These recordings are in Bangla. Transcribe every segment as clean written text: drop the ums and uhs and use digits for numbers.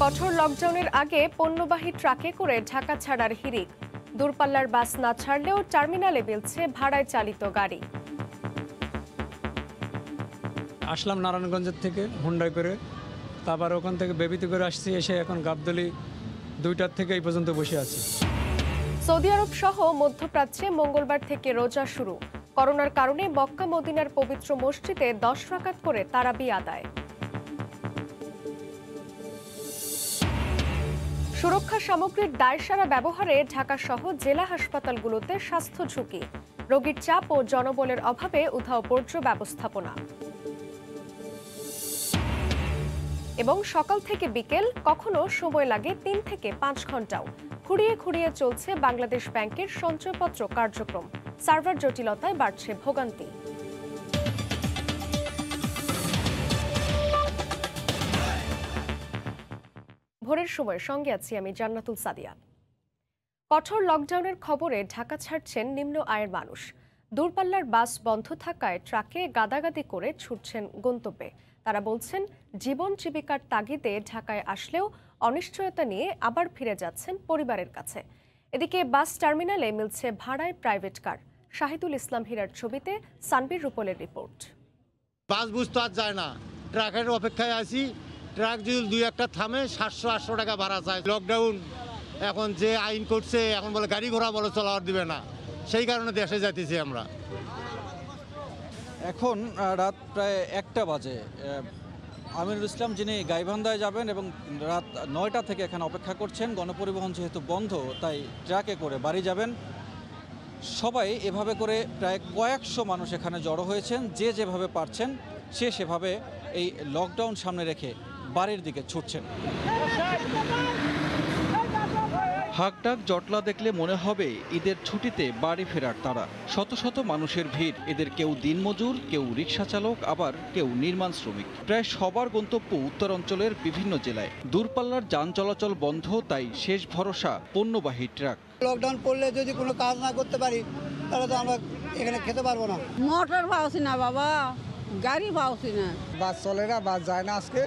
কঠোর লকডাউনের আগে পণ্যবাহী ট্রাকে করে ঢাকা ছাড়ার হিড়িক। দূরপাল্লার বাস না ছাড়লেও টার্মিনালে মিলছে ভাড়ায় চালিত গাড়ি। আসলাম নারায়ণগঞ্জের থেকে হুন্ডাই করে, তারপর ওখান থেকে বেবিতে করে আসছি, এসে এখন গাবদলি 2টার থেকে এই পর্যন্ত বসে আছি। সৌদি আরব সহ মধ্যপ্রাচ্যে মঙ্গলবার থেকে রোজা শুরু। করোনার কারণে মক্কা মদিনার পবিত্র মসজিদে 10 রাকাত করে তারাবি আদায়। সুরক্ষা সামগ্রীর দায়সারা ব্যবহারে ঢাকা সহ জেলা হাসপাতালগুলোতে স্বাস্থ্য ঝুঁকি। রোগীর চাপ ও জনবলের অভাবে উধাও বর্জ্য ব্যবস্থাপনা। এবং সকাল থেকে বিকেল কখনো সময় লাগে 3 থেকে 5 ঘন্টাও। খুঁড়িয়ে খুঁড়িয়ে চলছে বাংলাদেশ ব্যাংকের সঞ্চয়পত্র কার্যক্রম। সার্ভার জটিলতায় বাড়ছে ভোগান্তি। ভোরের সময় সঙ্গে আছি আমি জান্নাতুল সাদিয়া। কঠোর লকডাউনের খবরে ঢাকা ছাড়ছেন নিম্ন আয়ের মানুষ। দূরপাল্লার বাস বন্ধ থাকায় ট্রাকে গাদাগাদি করে ছুটছেন গন্তব্যে। তারা বলছেন, জীবন জীবিকার তাগিদে ঢাকায় আসলেও অনিশ্চয়তা নিয়ে আবার ফিরে যাচ্ছেন পরিবারের কাছে। এদিকে বাস টার্মিনালে মিলছে ভাড়ায় প্রাইভেট কার। শাহিদুল ইসলাম হীরার ছবিতে সানবীর রূপলের রিপোর্ট। বাস বুঝতে আর যায় না, ট্রাকের অপেক্ষায় আছি। ট্রাক যদি 2-1টা থামে 700-800 টাকা ভাড়া চায়। লকডাউন এখন যে আইন করছে, এখন বলে গাড়ি ঘোড়া বলে চলার দিবে না, সেই কারণে দেশে যাইতেছি আমরা। এখন রাত প্রায় 1টা বাজে। আমিনুল ইসলাম যিনি গাইবান্ধায় যাবেন এবং রাত 9টা থেকে এখানে অপেক্ষা করছেন। গণপরিবহন যেহেতু বন্ধ, তাই ট্রাকে করে বাড়ি যাবেন। সবাই এভাবে করে প্রায় কয়েকশো মানুষ এখানে জড়ো হয়েছেন। যে যেভাবে পারছেন সে সেভাবে এই লকডাউন সামনে রেখে বাড়ির দিকে ছুটছেন। হাকডাক জটলা দেখলে মনে হবে ঈদের ছুটিতে বাড়ি ফেরার তারা। শত শত মানুষের ভিড়। এদের কেউ দিনমজুর, কেউ রিক্সা চালক, আবার কেউ নির্মাণ শ্রমিক। প্রায় সবার গন্তব্য উত্তরাঞ্চলের বিভিন্ন জেলায়। দূরপাল্লার যান চলাচল বন্ধ, তাই শেষ ভরসা পণ্যবাহী ট্রাক। লকডাউন পড়লে যদি কোনো কাজ না করতে পারি তাহলে তো আমরা এখানে খেতে পারবো না। মোটর পাওছি না বাবা, গাড়ি পাওছি না। বাস চলে না, বাস যায় না আজকে।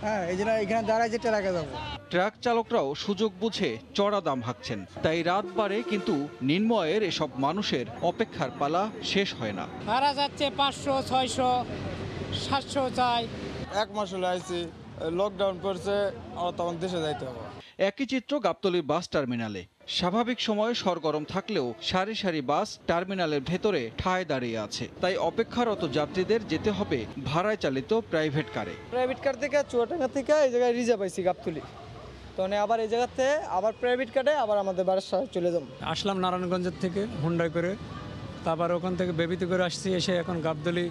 হ্যাঁ, এই জন্য এখানে দাঁড়ায় যে ট্রাকে যাবো। ট্রাক চালকরাও সুযোগ বুঝে চড়া দাম হাঁকছেন। তাই রাত বাড়ে, কিন্তু নিম্ন আয়ের এসব মানুষের অপেক্ষার পালা শেষ হয় না। ভাড়া যাচ্ছে 500, 600, 700 চাই। 1 মাস হলে আইছি, লকডাউন পড়ছে, আর তখন দেশে যাইতে হবে। একই চিত্র গাবতলীর বাস টার্মিনালে। স্বাভাবিক সময়ে সরগরম থাকলেও সারি সারি বাস টার্মিনালের ভেতরে ঠায় দাঁড়িয়ে আছে। তাই অপেক্ষারত যাত্রীদের যেতে হবে ভাড়ায় চালিত প্রাইভেট কারে। প্রাইভেট কার থেকে চুয়াডাঙ্গা থেকে এই জায়গায় রিজার্ভ আইছি গাবতলী, তো আবার এই জায়গাতে আবার প্রাইভেট কারে আবার আমাদের বাড়ির সাথে চলে যাব। আসলাম নারায়ণগঞ্জের থেকে হুন্ডাই করে, তারপর ওখান থেকে বেবিতে করে আসছি, এসে এখন গাবদলি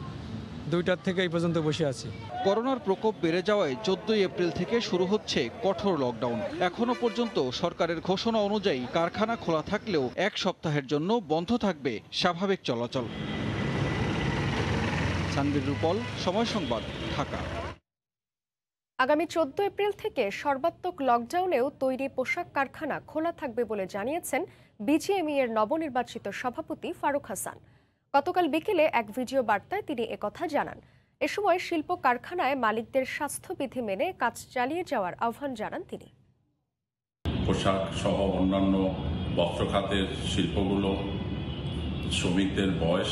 2টার থেকে এই পর্যন্ত বসে আছি। করোনার প্রকোপ বেড়ে যাওয়ায় 14 এপ্রিল থেকে শুরু হচ্ছে কঠোর লকডাউন। এখনো পর্যন্ত সরকারের ঘোষণা অনুযায়ী কারখানা খোলা থাকলেও 1 সপ্তাহের জন্য বন্ধ থাকবে স্বাভাবিক চলাচল। সানবীর রূপল, সময় সংবাদ, ঢাকা। আগামী 14 এপ্রিল থেকে সর্বাত্মক লকডাউনেও তৈরি পোশাক কারখানা খোলা থাকবে বলে জানিয়েছেন বিজিএমইএ এর নবনির্বাচিত সভাপতি ফারুক হাসান। গতকাল বিকেলে এক ভিডিও বার্তায় তিনি একথা জানান। এ সময় শিল্প কারখানায় মালিকদের স্বাস্থ্যবিধি মেনে কাজ চালিয়ে যাওয়ার আহ্বান জানান তিনি। পোশাক সহ অন্যান্য বস্ত্র খাতের শিল্পগুলো শ্রমিকদের বয়স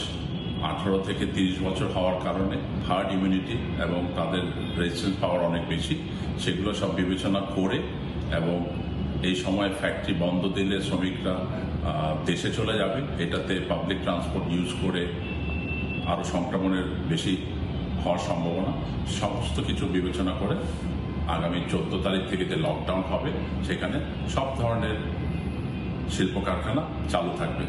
18 থেকে 30 বছর হওয়ার কারণে হার্ড ইমিউনিটি এবং তাদের রেজিস্ট্যান্স পাওয়ার অনেক বেশি, সেগুলো সব বিবেচনা করে এবং এই সময় ফ্যাক্টরি বন্ধ দিলে শ্রমিকরা দেশে চলে যাবে, এটাতে পাবলিক ট্রান্সপোর্ট ইউজ করে আরও সংক্রমণের বেশি হওয়ার সম্ভাবনা, সমস্ত কিছু বিবেচনা করে আগামী 14 তারিখ থেকে যে লকডাউন হবে সেখানে সব ধরনের শিল্প কারখানা চালু থাকবে।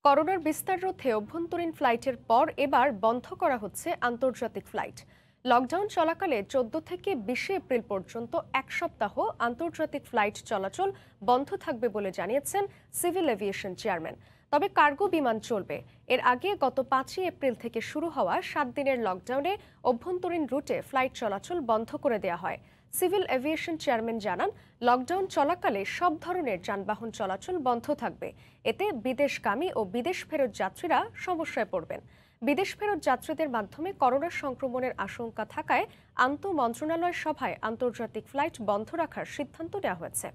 করোনার বিস্তার রোধে অভ্যন্তরীণ ফ্লাইটের পর এবার বন্ধ করা হচ্ছে আন্তর্জাতিক ফ্লাইট। লকডাউন চলাকালে 14 থেকে 20 এপ্রিল পর্যন্ত 1 সপ্তাহ আন্তর্জাতিক ফ্লাইট চলাচল বন্ধ থাকবে বলে জানিয়েছেন সিভিল এভিয়েশন চেয়ারম্যান। তবে কার্গো বিমান চলবে। এর আগে গত 5 এপ্রিল থেকে শুরু হওয়া 7 দিনের লকডাউনে অভ্যন্তরীণ রুটে ফ্লাইট চলাচল বন্ধ করে দেওয়া হয়। সিভিল এভিয়েশন চেয়ারম্যান জানান, লকডাউন চলাকালে সব ধরনের যানবাহন চলাচল বন্ধ থাকবে। এতে বিদেশগামী ও বিদেশ ফেরত যাত্রীরা সমস্যায় পড়বেন। বিদেশ ফেরত যাত্রীদের মাধ্যমে করোনা সংক্রমণের আশঙ্কা থাকায় আন্তঃমন্ত্রণালয় সভায় আন্তর্জাতিক ফ্লাইট বন্ধ রাখার সিদ্ধান্ত নেওয়া হয়েছে।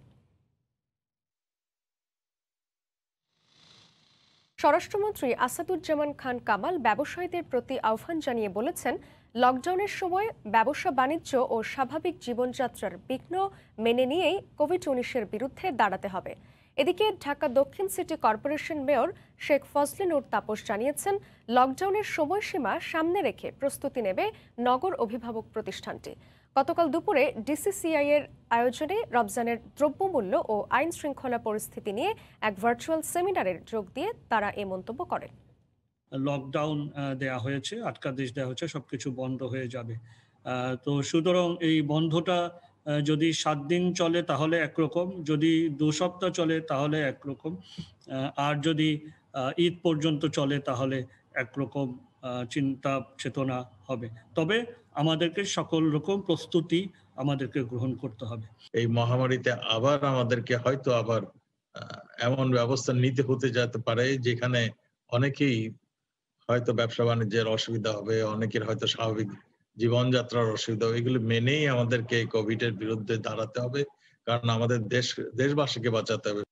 স্বরাষ্ট্রমন্ত্রী আসাদুজ্জামান খান কামাল ব্যবসায়ীদের প্রতি আহ্বান জানিয়ে বলেছেন, লকডাউনের সময় ব্যবসা বাণিজ্য ও স্বাভাবিক জীবনযাত্রার বিঘ্ন মেনে নিয়েই কোভিড-19-এর বিরুদ্ধে দাঁড়াতে হবে। এদিকে ঢাকা দক্ষিণ city corporation mayor Sheikh Fazle Noor Taposh জানিয়েছেন, লকডাউনের সময়সীমা সামনে রেখে প্রস্তুতি নেবে নগর অভিভাবক প্রতিষ্ঠানটি। গতকাল দুপুরে ডিসিসিআই এর আয়োজনে রমজানের দ্রব্যমূল্য ও আইন শৃঙ্খলা পরিস্থিতি নিয়ে এক ভার্চুয়াল সেমিনারের যোগ দিয়ে তারা এ মন্তব্য করেন। লকডাউন দেয়া হয়েছে, আটকাদেশ দেওয়া হয়েছে, সবকিছু বন্ধ হয়ে যাবে। তো সুতরাং এই বন্ধটা যদি 7 দিন চলে তাহলে একরকম, যদি 2 সপ্তাহ চলে তাহলে একরকম, আর যদি ঈদ পর্যন্ত চলে তাহলে একরকম চিন্তা চেতনা হবে। তবে আমাদেরকে সকল রকম প্রস্তুতি আমাদেরকে গ্রহণ করতে হবে। এই মহামারীতে আবার আমাদেরকে হয়তো আবার এমন ব্যবস্থা নিতে হতে যেতে পারে যেখানে অনেকেই হয়তো ব্যবসা বাণিজ্যের অসুবিধা হবে, অনেকের হয়তো স্বাভাবিক জীবনযাত্রার অসুবিধা হবে। এগুলো মেনেই আমাদেরকে এই কোভিডের বিরুদ্ধে দাঁড়াতে হবে, কারণ আমাদের দেশবাসীকে বাঁচাতে হবে।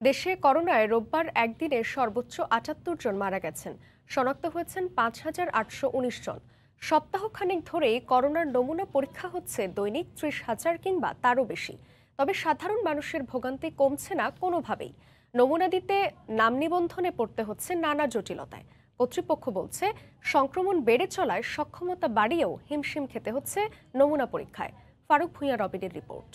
দেশে করোনায় রোববার একদিনে সর্বোচ্চ ৭৮ জন মারা গেছেন, শনাক্ত হয়েছেন ৫,৮১৯ জন। সপ্তাহখানেক ধরেই করোনার নমুনা পরীক্ষা হচ্ছে দৈনিক ৩০,০০০ কিংবা তারও বেশি। তবে সাধারণ মানুষের ভোগান্তি কমছে না কোনোভাবেই। নমুনা দিতে নাম নিবন্ধনে পড়তে হচ্ছে নানা জটিলতায়। কর্তৃপক্ষ বলছে, সংক্রমণ বেড়ে চলায় সক্ষমতা বাড়িয়েও হিমশিম খেতে হচ্ছে নমুনা পরীক্ষায়। ফারুক ভূঁইয়া রবিনের রিপোর্ট।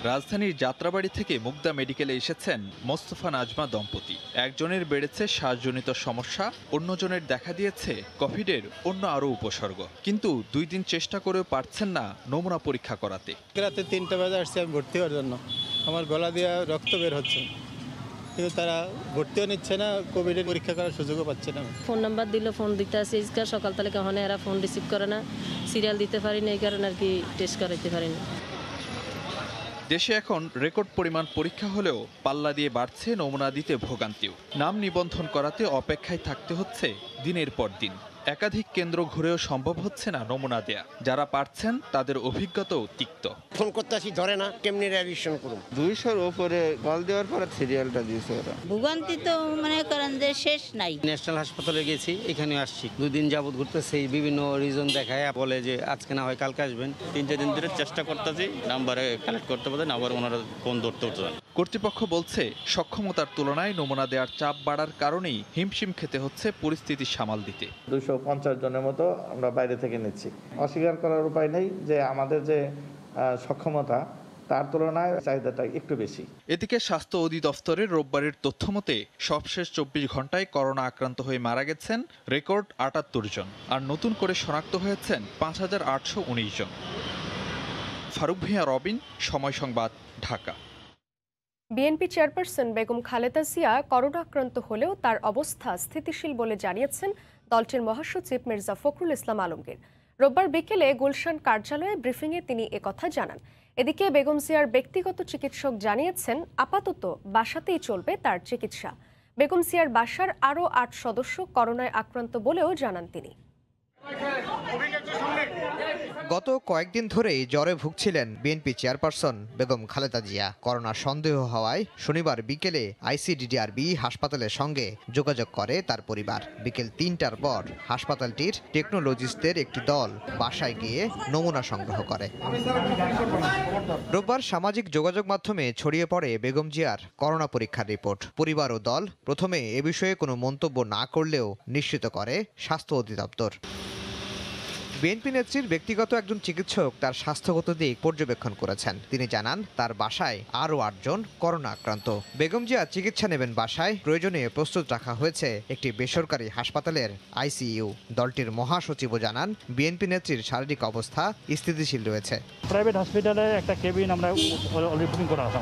রাজধানীর যাত্রাবাড়ি থেকে মুগদা মেডিকেলে এসেছেন মোস্তফা নাজমা দম্পতি। একজনের বেড়েছে শ্বাসজনিত সমস্যা, অন্যজনের দেখা দিয়েছে কোভিডের অন্য আরও উপসর্গ। কিন্তু 2 দিন চেষ্টা করেও পারছেন না নমুনা পরীক্ষা করাতে। রাতে 3টা বাজে আসছি আমি ভর্তি হওয়ার জন্য, আমার গলা দিয়ে রক্ত বের হচ্ছে, কিন্তু তারা ভর্তিও নিচ্ছে না, কোভিডের পরীক্ষা করার সুযোগও পাচ্ছে না। ফোন নাম্বার দিল, ফোন দিতে আসে সকাল তাহলে কখনো এরা ফোন রিসিভ করে না, সিরিয়াল দিতে পারি না, এই কারণে আর কি টেস্ট করাইতে পারি না। দেশে এখন রেকর্ড পরিমাণ পরীক্ষা হলেও পাল্লা দিয়ে বাড়ছে নমুনা দিতে ভোগান্তিও। নাম নিবন্ধন করাতে অপেক্ষায় থাকতে হচ্ছে দিনের পর দিন। একাধিক কেন্দ্র ঘুরেও সম্ভব হচ্ছে না নমুনা দেয়া। যারা পারছেন তাদের অভিজ্ঞতাও তিক্ত। ফোন করতে আসি ধরে না, কেমনি রেজিস্ট্রেশন করুন। 200-র উপরে কল দেওয়ার পরে সিরিয়ালটা দিয়েছে ওরা। ভোগান্তি তো মনে করেন যে শেষ নাই। ন্যাশনাল হাসপাতালে গেছি, এখানে আসছি, 2 দিন যাবত ঘুরতেছি, বিভিন্ন রিজন দেখায় বলে যে আজকে না হয় কালকে আসবেন। 3 দিন ধরে চেষ্টা করতেছি নাম্বারে কালেক্ট করতে পারেন, আবার ওনারা ফোন ধরতে পারেন। কর্তৃপক্ষ বলছে, সক্ষমতার তুলনায় নমুনা দেওয়ার চাপ বাড়ার কারণেই হিমশিম খেতে হচ্ছে পরিস্থিতি সামাল দিতে। 250 জনের মতো আমরা বাইরে থেকে নিচ্ছি। অস্বীকার করার উপায় নেই যে আমাদের যে সক্ষমতা তার তুলনায় চাহিদাটা একটু বেশি। এদিকে স্বাস্থ্য অধিদপ্তরের রোববারের তথ্যমতে সবশেষ 24 ঘন্টায় করোনা আক্রান্ত হয়ে মারা গেছেন রেকর্ড 78 জন, আর নতুন করে শনাক্ত হয়েছেন 5,819 জন। ফারুক ভূঁইয়া রবিন, সময় সংবাদ, Dhaka. BNP chairperson Begum Khaleda Zia corona আক্রান্ত হলেও তার অবস্থা স্থিতিশীল বলে জানিয়েছেন দলটির মহাসচিব মির্জা ফখরুল ইসলাম আলমগীর। রোববার বিকেলে গুলশান কার্যালয়ে ব্রিফিংয়ে তিনি একথা জানান। এদিকে বেগম জিয়ার ব্যক্তিগত চিকিৎসক জানিয়েছেন, আপাতত বাসাতেই চলবে তার চিকিৎসা। বেগম জিয়ার বাসার আরও 8 সদস্য করোনায় আক্রান্ত বলেও জানান তিনি। গত কয়েকদিন ধরেই জ্বরে ভুগছিলেন BNP chairperson Begum Khaleda Zia. Corona সন্দেহ হওয়ায় শনিবার বিকেলে আইসিডিডিআরবি হাসপাতালের সঙ্গে যোগাযোগ করে তার পরিবার। বিকেল 3টার পর হাসপাতালটির টেকনোলজিস্টদের একটি দল বাসায় গিয়ে নমুনা সংগ্রহ করে। রোববার সামাজিক যোগাযোগ মাধ্যমে ছড়িয়ে পড়ে বেগম জিয়ার করোনা পরীক্ষার রিপোর্ট। পরিবার ও দল প্রথমে এ বিষয়ে কোনো মন্তব্য না করলেও নিশ্চিত করে স্বাস্থ্য অধিদপ্তর। বিএনপি নেত্রীর ব্যক্তিগত একজন চিকিৎসক তার স্বাস্থ্যগত দিক পর্যবেক্ষণ করেছেন। তিনি জানান, তার বাসায় আরও 8 জন করোনা আক্রান্ত। বেগম জিয়া চিকিৎসা নেবেন বাসায়, প্রয়োজনে প্রস্তুত রাখা হয়েছে একটি বেসরকারি হাসপাতালের আইসিইউ। দলটির মহাসচিবও জানান, বিএনপি নেত্রীর শারীরিক অবস্থা স্থিতিশীল রয়েছে। প্রাইভেট হসপিটালে একটা কেবিন আমরা অলরেডি বুকিং করা আছে,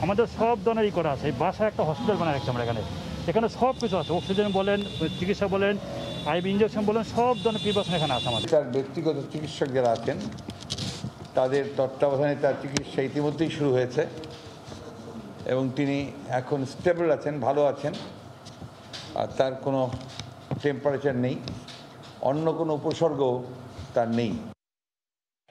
আমাদের সব ধরনেরই করা আছে। বাসায় একটা হসপিটাল বানায় রাখছি আমরা, এখানে সব কিছু আছে, অক্সিজেন বলেন, চিকিৎসা বলেন, আইভি ইঞ্জেকশন বলেন, সব ধরনের প্রিপারেশন এখানে আছে আমাদের। তার ব্যক্তিগত চিকিৎসক যারা আছেন তাদের তত্ত্বাবধানে তার চিকিৎসা ইতিমধ্যেই শুরু হয়েছে এবং তিনি এখন স্টেবল আছেন, ভালো আছেন। আর তার কোনো টেম্পারেচার নেই, অন্য কোনো উপসর্গও তার নেই।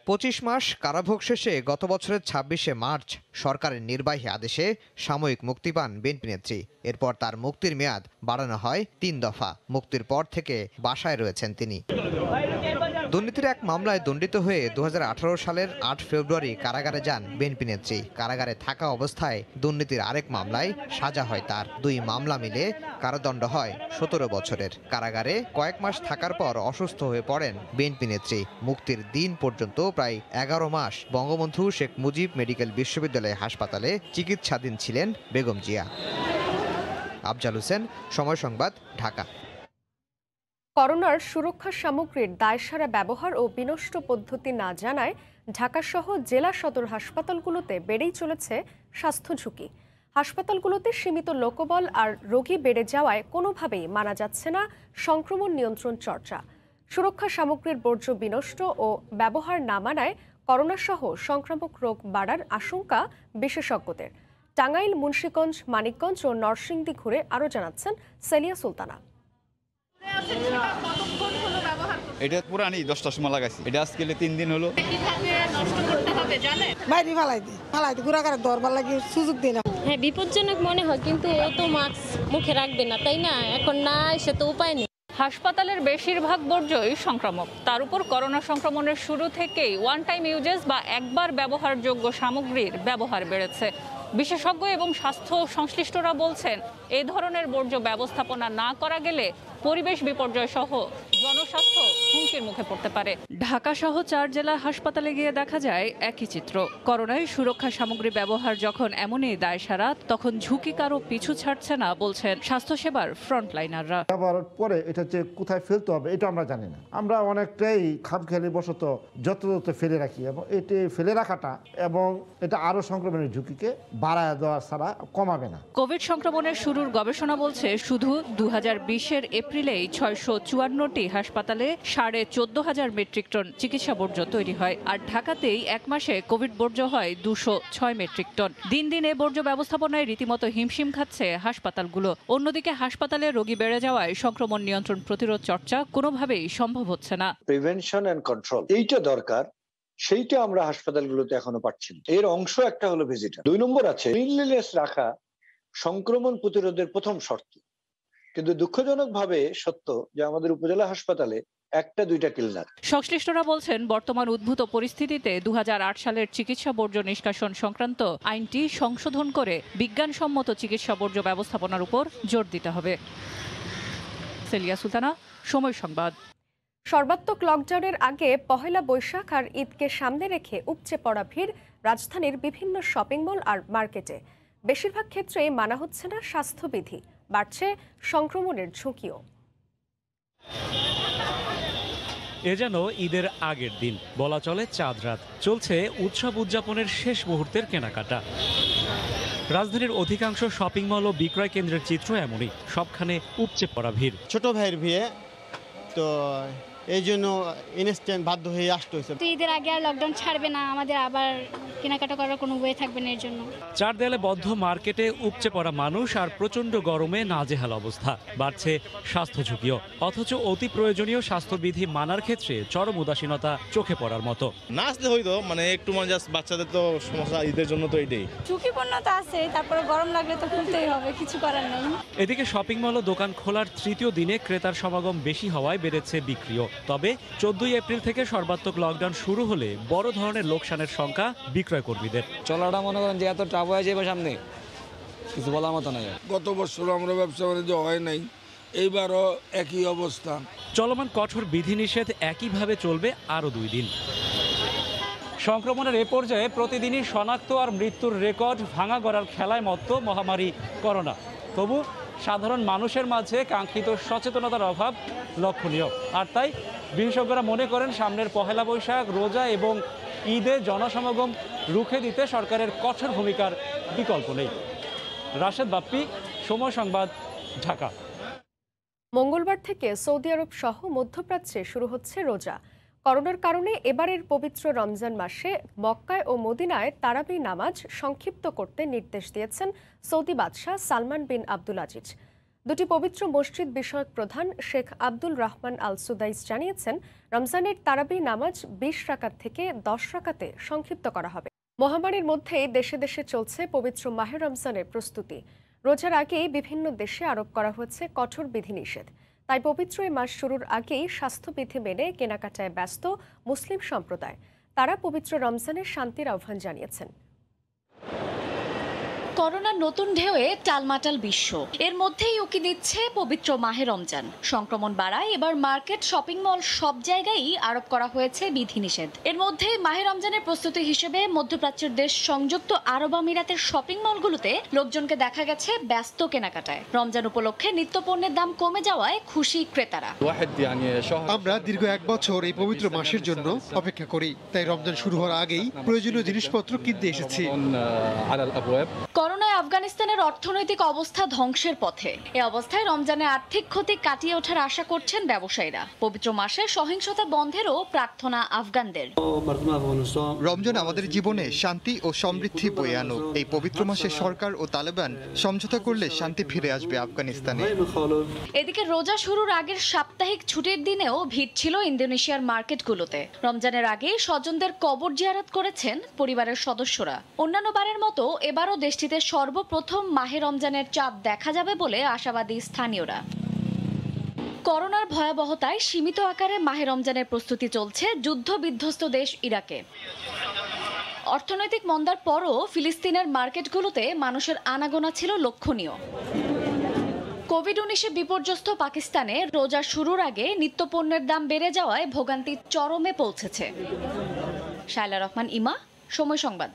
25 মাস কারাভোগ শেষে গত বছরের 26শে মার্চ সরকারের নির্বাহী আদেশে সাময়িক মুক্তি পান বিএনপি নেত্রী। এরপর তার মুক্তির মেয়াদ বাড়ানো হয় 3 দফা। মুক্তির পর থেকে বাসায় রয়েছেন তিনি। দুর্নীতির এক মামলায় দণ্ডিত হয়ে 2018 সালের 8 ফেব্রুয়ারি কারাগারে যান বিএনপি নেত্রী। কারাগারে থাকা অবস্থায় দুর্নীতির আরেক মামলায় সাজা হয় তার। 2 মামলা মিলে কারাদণ্ড হয় 17 বছরের। কারাগারে কয়েক মাস থাকার পর অসুস্থ হয়ে পড়েন বিএনপি নেত্রী। মুক্তির দিন পর্যন্ত প্রায় 11 মাস বঙ্গবন্ধু শেখ মুজিব মেডিকেল বিশ্ববিদ্যালয় হাসপাতালে চিকিৎসাধীন ছিলেন বেগম জিয়া। আফজাল হোসেন, সময় সংবাদ, ঢাকা। করোনার সুরক্ষা সামগ্রীর দায়সারা ব্যবহার ও বিনষ্ট পদ্ধতি না জানায় ঢাকাসহ জেলা সদর হাসপাতালগুলোতে বেড়েই চলেছে স্বাস্থ্য ঝুঁকি। হাসপাতালগুলোতে সীমিত লোকবল আর রোগী বেড়ে যাওয়ায় কোনোভাবেই মানা যাচ্ছে না সংক্রমণ নিয়ন্ত্রণ চর্চা। সুরক্ষা সামগ্রীর বর্জ্য বিনষ্ট ও ব্যবহার না মানায় করোনাসহ সংক্রামক রোগ বাড়ার আশঙ্কা বিশেষজ্ঞদের। টাঙ্গাইল, মুন্সিগঞ্জ, মানিকগঞ্জ ও নরসিংদী ঘুরে আরও জানাচ্ছেন সেলিয়া সুলতানা। এটা পুরানি 10টার সময় লাগাইছি, এটা আজকে 3 দিন হলো। হ্যাঁ, বিপজ্জনক মনে হয়, কিন্তু ও তো মাস্ক মুখে রাখবে না, তাই না? এখন না এসে তো উপায় নেই। হাসপাতালের বেশিরভাগ বর্জ্যই সংক্রামক। তার উপর করোনা সংক্রমণের শুরু থেকেই ওয়ান টাইম ইউজেস বা একবার ব্যবহারযোগ্য সামগ্রীর ব্যবহার বেড়েছে। বিশেষজ্ঞ এবং স্বাস্থ্য সংশ্লিষ্টরা বলছেন, এই ধরনের বর্জ্য ব্যবস্থাপনা না করা গেলে পরিবেশ বিপর্যয় সহ জনস্বাস্থ্য হুমকির মুখে পড়তে পারে। ঢাকা সহ 4 জেলা হাসপাতালে গিয়ে দেখা যায় একই চিত্র। করোনায় সুরক্ষা সামগ্রী ব্যবহার যখন এমনই দায়সারা, তখন ঝুঁকি কারো পিছু ছাড়ছে না বলছেন স্বাস্থ্যসেবার ফ্রন্টলাইনাররা। ব্যবহারের পরে এটা যে কোথায় ফেলতে হবে এটা আমরা জানি না। আমরা অনেকটাই খামখেয়ালি বশত যত ফেলে রাখি, এবং এটি ফেলে রাখাটা এবং এটা আরো সংক্রমণের ঝুঁকিকে বাড়ায় দেওয়া ছাড়া কমাবে না। কোভিড সংক্রমণের শুরুর গবেষণা বলছে, শুধু 2020-এর এপ্রিলেই 654টি হাসপাতালে 14,500 মেট্রিক টন চিকিৎসা বর্জ্য তৈরি হয়। আর ঢাকাতেই এক মাসে কোভিড বর্জ্য হয় 206 মেট্রিক টন। দিন দিন এ বর্জ্য ব্যবস্থাপনায় রীতিমতো হিমশিম খাচ্ছে হাসপাতালগুলো। অন্যদিকে হাসপাতালে রোগী বেড়ে যাওয়ায় সংক্রমণ নিয়ন্ত্রণ প্রতিরোধ চর্চা কোনোভাবেই সম্ভব হচ্ছে না। প্রিভেনশন এন্ড কন্ট্রোল এইটা দরকার, সেইটা আমরা হাসপাতালগুলোতে এখনো পাচ্ছি না। এর অংশ একটা হলো ভিজিটার। 2 নম্বর আছে ক্লিনলিনেস রাখা সংক্রমণ প্রতিরোধের প্রথম শর্ত। কিন্তু দুঃখজনকভাবে সত্য যে আমাদের উপজেলা হাসপাতালে 1-2টা ক্লিনার। সংশ্লিষ্টরা বলছেন, বর্তমান উদ্ভূত পরিস্থিতিতে 2008 সালের চিকিৎসা বর্জ্য নিষ্কাশন সংক্রান্ত আইনটি সংশোধন করে বিজ্ঞানসম্মত চিকিৎসা বর্জ্য ব্যবস্থাপনার উপর জোর দিতে হবে। সেলিয়া সুলতানা, সময় সংবাদ। সর্বাত্মক লকডাউনের আগে পহেলা বৈশাখ আর ঈদকে সামনে রেখে উপচে পড়া ভিড় রাজধানীর বিভিন্ন শপিং মল আর মার্কেটে। বেশিরভাগ ক্ষেত্রেই মানা হচ্ছে না স্বাস্থ্যবিধি, বাড়ছে সংক্রমণের ঝুঁকিও। এ যেন ঈদের আগের দিন, বলা চলে চাঁদ রাত। চলছে উৎসব উদযাপনের শেষ মুহূর্তের কেনাকাটা। রাজধানীর অধিকাংশ শপিং মল ও বিক্রয় কেন্দ্রের চিত্র এমনই, সবখানে উপচে পড়া ভিড়। ছোট ভাইয়ের বিয়ে, তো এই জন্য ইনস্ট্যান্ট বাধ্য হয়ে আসতে হয়েছে। ঈদের আগে আর লকডাউন ছাড়বে না, আমাদের আবার কেনাকাটা করার কোনো ওয়ে থাকবে না এর জন্য। 4 দেয়ালে বদ্ধ মার্কেটে উপচে পড়া মানুষ আর প্রচন্ড গরমে নাজেহাল অবস্থা। বাড়ছে স্বাস্থ্য ঝুঁকিও, অথচ অতি প্রয়োজনীয় স্বাস্থ্যবিধি মানার ক্ষেত্রে চরম উদাসীনতা চোখে পড়ার মতো। না আসলে হইতো, মানে একটু জাস্ট বাচ্চাদের তো সমস্যা, ঈদের জন্য তো এটাই ঝুঁকিপূর্ণ তো আছে, তারপরে গরম লাগলে তো খুলতেই হবে, কিছু করার নেই। এদিকে শপিং মল ও দোকান খোলার 3য় দিনে ক্রেতার সমাগম বেশি হওয়ায় বেড়েছে বিক্রিও। তবে 14 এপ্রিল থেকে সর্বাত্মক লকডাউন শুরু হলে বড় ধরনের লোকসানের সংখ্যা বিক্রয় কর্মীদের। চলাটা মনে করেন যে এত ট্রাপ হয়ে যাবে সামনে, কিছু বলার মতো নাই। গত বছর আমরা ব্যবসা বাণিজ্য হয় নাই, এইবারও একই অবস্থা। চলমান কঠোর বিধিনিষেধ একইভাবে চলবে আরও 2 দিন। সংক্রমণের এ পর্যায়ে প্রতিদিনই শনাক্ত আর মৃত্যুর রেকর্ড ভাঙা গড়ার খেলায় মত্ত মহামারী করোনা। তবু সাধারণ মানুষের মাঝে কাঙ্ক্ষিত সচেতনতার অভাব লক্ষণীয়। আর তাই বিশেষজ্ঞরা মনে করেন, সামনের পহেলা বৈশাখ, রোজা এবং ঈদে জনসমাগম রুখে দিতে সরকারের কঠোর ভূমিকার বিকল্প নেই। রাশেদ বাপ্পি, সময় সংবাদ, ঢাকা। মঙ্গলবার থেকে সৌদি আরব সহ মধ্যপ্রাচ্যে শুরু হচ্ছে রোজা। করোনার কারণে এবারের পবিত্র রমজান মাসে মক্কায় ও মদিনায় তারাবি নামাজ সংক্ষিপ্ত করতে নির্দেশ দিয়েছেন সৌদি বাদশাহ সালমান বিন আব্দুল আজিজ। দুটি পবিত্র মসজিদ বিষয়ক প্রধান শেখ আব্দুল রহমান আল সুদাইস জানিয়েছেন, রমজানের তারাবি নামাজ 20 রাকাত থেকে 10 রাকাতে সংক্ষিপ্ত করা হবে। মহামারীর মধ্যেই দেশে দেশে চলছে পবিত্র মাহে রমজানের প্রস্তুতি। রোজার আগেই বিভিন্ন দেশে আরোপ করা হয়েছে কঠোর বিধিনিষেধ। তাই পবিত্র এই মাস শুরুর আগেই স্বাস্থ্যবিধি মেনে কেনাকাটায় ব্যস্ত মুসলিম সম্প্রদায়। তারা পবিত্র রমজানের শান্তির আহ্বান জানিয়েছেন। করোনার নতুন ঢেউয়ে টালমাটাল বিশ্ব, এর মধ্যেই উকি দিচ্ছে পবিত্র মাহে রমজান। সংক্রমণ বাড়ায় এবার মার্কেট, শপিং মল সব জায়গায়ই আরোপ করা হয়েছে বিধিনিষেধ। এর মধ্যে মাহে রমজানের প্রস্তুতি হিসেবে মধ্যপ্রাচ্যের দেশ সংযুক্ত আরব আমিরাতের শপিং মলগুলোতে লোকজনকে দেখা গেছে ব্যস্ত কেনাকাটায়। রমজান উপলক্ষে নিত্যপণ্যের দাম কমে যাওয়ায় খুশি ক্রেতারা। আমরা দীর্ঘ 1 বছর এই পবিত্র মাসের জন্য অপেক্ষা করি, তাই রমজান শুরু হওয়ার আগেই প্রয়োজনীয় জিনিসপত্র কিনতে এসেছি। করোনায় আফগানিস্তানের অর্থনৈতিক অবস্থা ধ্বংসের পথে। এ অবস্থায় রমজানে আর্থিক ক্ষতি কাটিয়ে ওঠার আশা করছেন ব্যবসায়ীরা। পবিত্র মাসে সহিংসতা বন্ধেরও প্রার্থনা আফগানদের। রমজান আমাদের জীবনে শান্তি ও সমৃদ্ধি বয়ে আনুক। এই পবিত্র মাসে সরকার ও তালেবান সমঝোতা করলে শান্তি ফিরে আসবে আফগানিস্তানে। এদিকে রোজা শুরুর আগের সাপ্তাহিক ছুটির দিনেও ভিড় ছিল ইন্দোনেশিয়ার মার্কেটগুলোতে। রমজানের আগে স্বজনদের কবর জিয়ারত করেছেন পরিবারের সদস্যরা। অন্যান্য বারের মতো এবারও দেশটিতে সর্বপ্রথম মাহে রমজানের চাঁদ দেখা যাবে বলে আশাবাদী স্থানীয়রা। করোনার ভয়াবহতায় সীমিত আকারে মাহে রমজানের প্রস্তুতি চলছে যুদ্ধ বিধ্বস্ত দেশ ইরাকে। অর্থনৈতিক মন্দার পরও ফিলিস্তিনের মার্কেটগুলোতে মানুষের আনাগোনা ছিল লক্ষণীয়। কোভিড-19 বিপর্যস্ত পাকিস্তানে রোজা শুরুর আগে নিত্যপণ্যের দাম বেড়ে যাওয়ায় ভোগান্তি চরমে পৌঁছেছে। শায়লা রহমান, ইমা, সময় সংবাদ।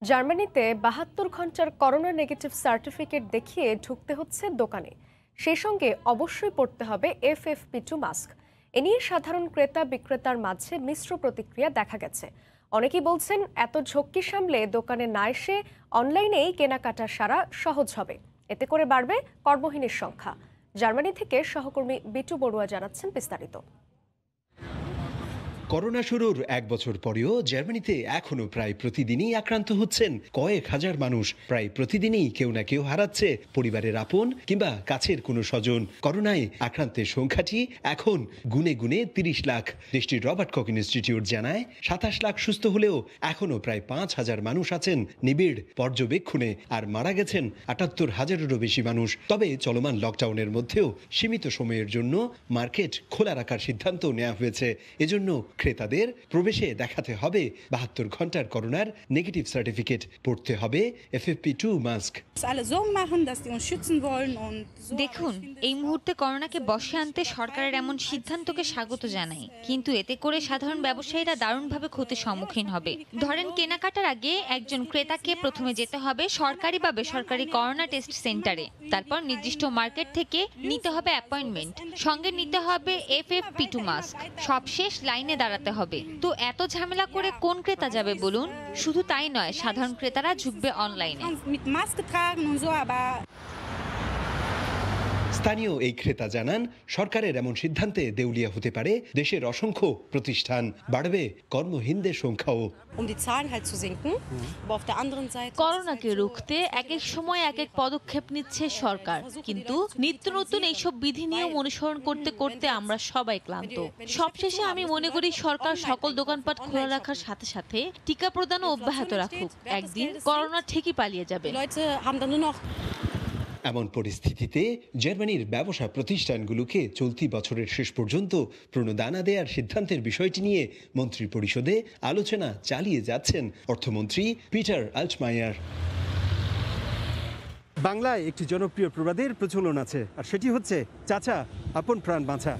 জার্মানিতে 72 ঘন্টার করোনা নেগেটিভ সার্টিফিকেট দেখিয়ে ঢুকতে হচ্ছে দোকানে। সেই সঙ্গে অবশ্যই পরতে হবে FFP2 মাস্ক। এ নিয়ে সাধারণ ক্রেতা বিক্রেতার মাঝে মিশ্র প্রতিক্রিয়া দেখা গেছে। অনেকেই বলছেন, এত ঝক্কি সামলে দোকানে না এসে অনলাইনেই কেনাকাটা সারা সহজ হবে। এতে করে বাড়বে কর্মহীনের সংখ্যা। জার্মানি থেকে সহকর্মী বিটু বড়ুয়া জানাচ্ছেন বিস্তারিত। করোনা শুরুর 1 বছর পরেও জার্মানিতে এখনো প্রায় প্রতিদিনই আক্রান্ত হচ্ছেন কয়েক হাজার মানুষ। প্রায় প্রতিদিনই কেউ না কেউ হারাচ্ছে পরিবারের আপন কিংবা কাছের কোনো স্বজন। করোনায় আক্রান্তের সংখ্যাটি এখন গুনে গুনে 30 লাখ। দেশটির রবার্ট কখ ইনস্টিটিউট জানায় 27 লাখ সুস্থ হলেও এখনো প্রায় 5,000 মানুষ আছেন নিবিড় পর্যবেক্ষণে, আর মারা গেছেন 78,000-এরও বেশি মানুষ। তবে চলমান লকডাউনের মধ্যেও সীমিত সময়ের জন্য মার্কেট খোলা রাখার সিদ্ধান্ত নেওয়া হয়েছে। এজন্য ক্রেতাদের প্রবেশে দেখাতে হবে 72 ঘন্টার করোনার নেগেটিভ সার্টিফিকেট, পড়তে হবে FFP2 মাস্ক। দেখুন, এই মুহূর্তে করোনাকে বশে আনতে সরকারের এমন সিদ্ধান্তকে স্বাগত জানাই, কিন্তু এতে করে সাধারণ ব্যবসায়ীরা দারুণভাবে ক্ষতির সম্মুখীন হবে। ধরেন, কেনাকাটার আগে একজন ক্রেতাকে প্রথমে যেতে হবে সরকারি বা বেসরকারি করোনা টেস্ট সেন্টারে, তারপর নির্দিষ্ট মার্কেট থেকে নিতে হবে অ্যাপয়েন্টমেন্ট, সঙ্গে নিতে হবে FFP2 মাস্ক, সবশেষ লাইনে দাঁড়াতে হবে। তো এত ঝামেলা করে কোন ক্রেতা যাবে বলুন? শুধু তাই নয়, সাধারণ ক্রেতারা ঝুঁকবে অনলাইনে। স্থানীয় এই ক্রেতা জানান, সরকারের এমন সিদ্ধান্তে দেউলিয়া হতে পারে দেশের অসংখ্য প্রতিষ্ঠান, বাড়বে কর্মহীনদের সংখ্যাও। করোনাকে রুখতে এক এক সময় এক এক পদক্ষেপ নিচ্ছে সরকার, কিন্তু নিত্য নতুন এইসব বিধিনিয়ম অনুসরণ করতে করতে আমরা সবাই ক্লান্ত। সবশেষে আমি মনে করি সরকার সকল দোকানপাট খোলা রাখার সাথে সাথে টিকা প্রদানও অব্যাহত রাখুক। একদিন করোনা ঠিকই পালিয়ে যাবে। এমন পরিস্থিতিতে জার্মানির ব্যবসা প্রতিষ্ঠানগুলোকে চলতি বছরের শেষ পর্যন্ত প্রণোদানা দেওয়ার সিদ্ধান্তের বিষয়টি নিয়ে মন্ত্রী পরিষদে আলোচনা চালিয়ে যাচ্ছেন অর্থমন্ত্রী পিটার আল্টমায়ার। বাংলায় একটি জনপ্রিয় প্রবাদের প্রচলন আছে, আর সেটি হচ্ছে চাচা আপন প্রাণ বাঁচা।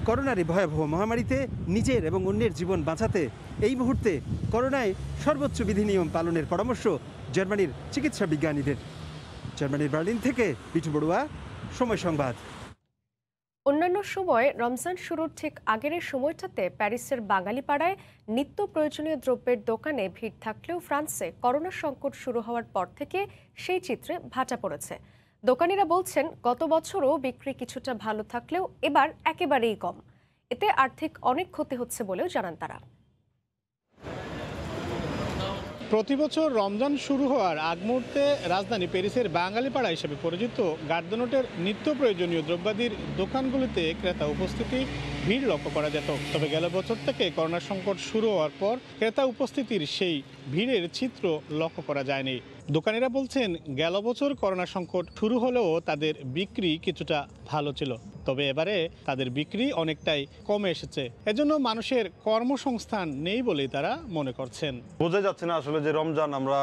করোনার এই ভয়াবহ মহামারীতে নিজের এবং অন্যের জীবন বাঁচাতে এই মুহূর্তে করোনায় সর্বোচ্চ বিধিনিয়ম পালনের পরামর্শ জার্মানির চিকিৎসা বিজ্ঞানীদের। জার্মানির বার্লিন থেকে বিটু বড়ুয়া, সময় সংবাদ। অন্যান্য সময় রমজান শুরুর ঠিক আগের সময়টাতে প্যারিসের বাঙালি পাড়ায় নিত্য প্রয়োজনীয় দ্রব্যের দোকানে ভিড় থাকলেও ফ্রান্সে করোনা সংকট শুরু হওয়ার পর থেকে সেই চিত্রে ভাটা পড়েছে। দোকানিরা বলছেন, গত বছরও বিক্রি কিছুটা ভালো থাকলেও এবার একেবারেই কম। এতে আর্থিক অনেক ক্ষতি হচ্ছে বলেও জানান তারা। প্রতিবছর রমজান শুরু হওয়ার আগ মুহূর্তে রাজধানী প্যারিসের বাঙালিপাড়া হিসেবে পরিচিত গার্ডেনটের নিত্য প্রয়োজনীয় দ্রব্যাদির দোকানগুলিতে ক্রেতা উপস্থিতি ভিড় লক্ষ্য করা যেত। তবে গেল বছর থেকে করোনা সংকট শুরু হওয়ার পর ক্রেতা উপস্থিতির সেই ভিড়ের চিত্র লক্ষ্য করা যায়নি। দোকানিরা বলছেন, গেল বছর করোনা সংকট শুরু হলেও তাদের বিক্রি কিছুটা ভালো ছিল, তবে এবারে তাদের বিক্রি অনেকটাই কমে এসেছে। এজন্য মানুষের কর্মসংস্থান নেই বলেই তারা মনে করছেন। বোঝা যাচ্ছে না আসলে যে রমজান আমরা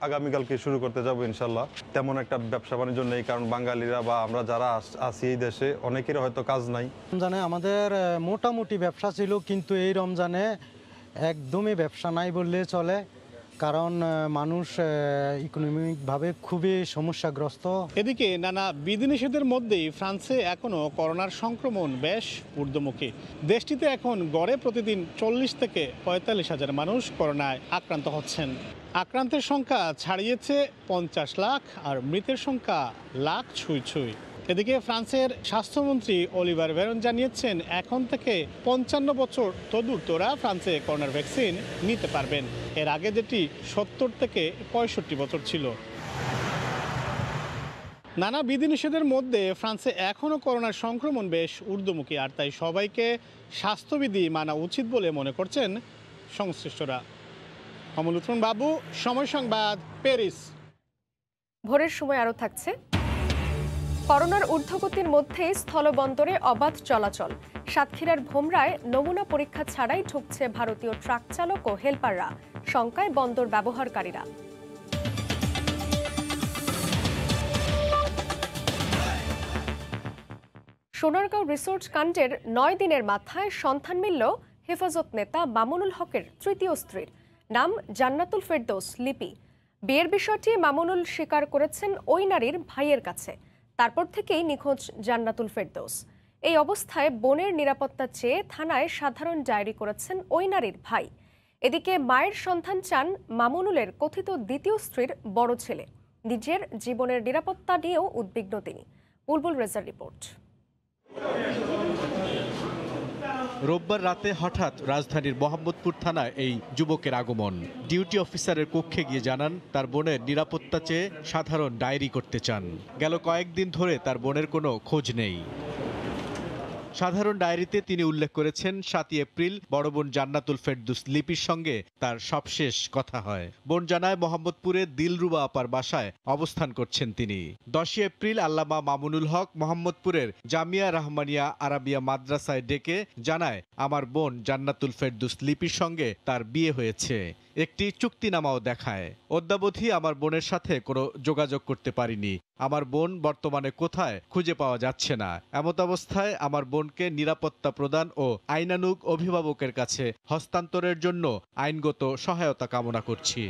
আগামীকালকে শুরু করতে যাব ইনশাল্লাহ, তেমন একটা ব্যবসা বাণিজ্য নেই, কারণ বাঙালিরা বা আমরা যারা আছি এই দেশে অনেকের হয়তো কাজ নাই। রমজানে আমাদের মোটামুটি ব্যবসা ছিল, কিন্তু এই রমজানে একদমই ব্যবসা নাই বললে চলে, কারণ মানুষ ইকোনমিকভাবে খুবই সমস্যাগ্রস্ত। এদিকে নানা বিধিনিষেধের মধ্যেই ফ্রান্সে এখনও করোনার সংক্রমণ বেশ ঊর্ধ্বমুখী। দেশটিতে এখন গড়ে প্রতিদিন 40 থেকে 45 হাজার মানুষ করোনায় আক্রান্ত হচ্ছেন। আক্রান্তের সংখ্যা ছাড়িয়েছে 50 লাখ, আর মৃতের সংখ্যা লাখ ছুঁই। এদিকে ফ্রান্সের স্বাস্থ্যমন্ত্রী অলিভার ভেরন জানিয়েছেন, এখন থেকে 55 বছর তদূর্তরা ফ্রান্সে করোনার ভ্যাকসিন নিতে পারবেন। এর আগে যেটি 70 থেকে 65 বছর ছিল। নানা বিধিনিষেধের মধ্যে ফ্রান্সে এখনও করোনার সংক্রমণ বেশ ঊর্ধ্বমুখী, আর তাই সবাইকে স্বাস্থ্যবিধি মানা উচিত বলে মনে করছেন সংশ্লিষ্টরা। অমল উৎপন বাবু, সময় সংবাদ, প্যারিস। ভোরের সময় আরও থাকছে, করোনার ঊর্ধ্বগতির মধ্যেই স্থলবন্দরে অবাধ চলাচল। সাতক্ষীরার ভোমরায় নমুনা পরীক্ষা ছাড়াই ঢুকছে ভারতীয় ট্রাক চালক ও হেলপাররা, শঙ্কায় বন্দর ব্যবহারকারীরা। সোনারগাঁও রিসোর্ট কাণ্ডের 9 দিনের মাথায় সন্ধান মিলল হেফাজত নেতা মামুনুল হকের তৃতীয় স্ত্রীর। নাম জান্নাতুল ফেরদৌস লিপি। বিয়ের বিষয়টি মামুনুল স্বীকার করেছেন ওই নারীর ভাইয়ের কাছে। তারপর থেকেই নিখোঁজ জান্নাতুল ফেরদৌস। এই অবস্থায় বোনের নিরাপত্তা চেয়ে থানায় সাধারণ ডায়েরি করেছেন ওই নারীর ভাই। এদিকে মায়ের সন্ধান চান মামুনুলের কথিত দ্বিতীয় স্ত্রীর বড় ছেলে। নিজের জীবনের নিরাপত্তা নিয়েও উদ্বিগ্ন তিনি। বুলবুল রেজার রিপোর্ট। রোববার রাতে হঠাৎ রাজধানীর মোহাম্মদপুর থানায় এই যুবকের আগমন। ডিউটি অফিসারের কক্ষে গিয়ে জানান, তার বোনের নিরাপত্তা চেয়ে সাধারণ ডায়েরি করতে চান। গেল কয়েকদিন ধরে তার বোনের কোনো খোঁজ নেই। সাধারণ ডায়েরিতে তিনি উল্লেখ করেছেন, 7 এপ্রিল বড় বোন জান্নাতুল ফেরদৌস লিপির সঙ্গে তার সবশেষ কথা হয়। বোন জানায়, মোহাম্মদপুরে দিলরুবা আপার বাসায় অবস্থান করছেন তিনি। 10 এপ্রিল আল্লামা মামুনুল হক মোহাম্মদপুরের জামিয়া রহমানিয়া আরাবিয়া মাদ্রাসায় ডেকে জানায়, আমার বোন জান্নাতুল ফেরদৌস লিপির সঙ্গে তার বিয়ে হয়েছে। একটি চুক্তিনামাও দেখায়। অদ্যাবধি আমার বোনের সাথে কোনো যোগাযোগ করতে পারিনি। আমার বোন বর্তমানে কোথায় খুঁজে পাওয়া যাচ্ছে না। এমত অবস্থায় আমার বোনকে নিরাপত্তা প্রদান ও আইনানুগ অভিভাবকের কাছে হস্তান্তরের জন্য আইনগত সহায়তা কামনা করছি।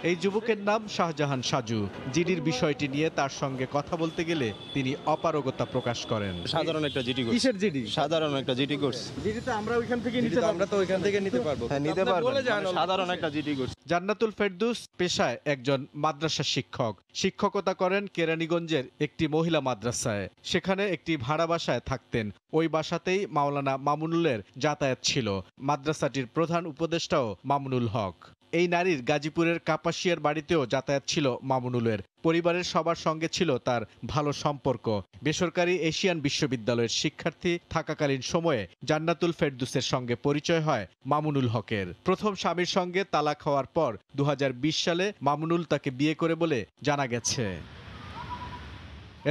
এই যুবকের নাম শাহজাহান সাজু। জিডির বিষয়টি নিয়ে তার সঙ্গে কথা বলতে গেলে তিনি অপারগতা প্রকাশ করেন। সাধারণ একটা জিডি কোর্স। কিসের জিডি? সাধারণ একটা জিডি কোর্স। জিডি তো আমরা ওইখান থেকে নিতে পারবো। আমরা তো ওইখান থেকে নিতে পারবো। হ্যাঁ, নিতে পারবো। সাধারণ একটা জিডি কোর্স। জান্নাতুল ফেরদৌস পেশায় একজন মাদ্রাসা শিক্ষক। শিক্ষকতা করেন কেরানীগঞ্জের একটি মহিলা মাদ্রাসায়। সেখানে একটি ভাড়া বাসায় থাকতেন। ওই বাসাতেই মাওলানা মামুনুলের যাতায়াত ছিল। মাদ্রাসাটির প্রধান উপদেষ্টাও মামুনুল হক। এই নারীর গাজীপুরের কাপাসিয়ার বাড়িতেও যাতায়াত ছিল মামুনুলের। পরিবারের সবার সঙ্গে ছিল তার ভালো সম্পর্ক। বেসরকারি এশিয়ান বিশ্ববিদ্যালয়ের শিক্ষার্থী থাকাকালীন সময়ে জান্নাতুল ফেরদৌসের সঙ্গে পরিচয় হয় মামুনুল হকের। প্রথম স্বামীর সঙ্গে তালাক হওয়ার পর 2020 সালে মামুনুল তাকে বিয়ে করে বলে জানা গেছে।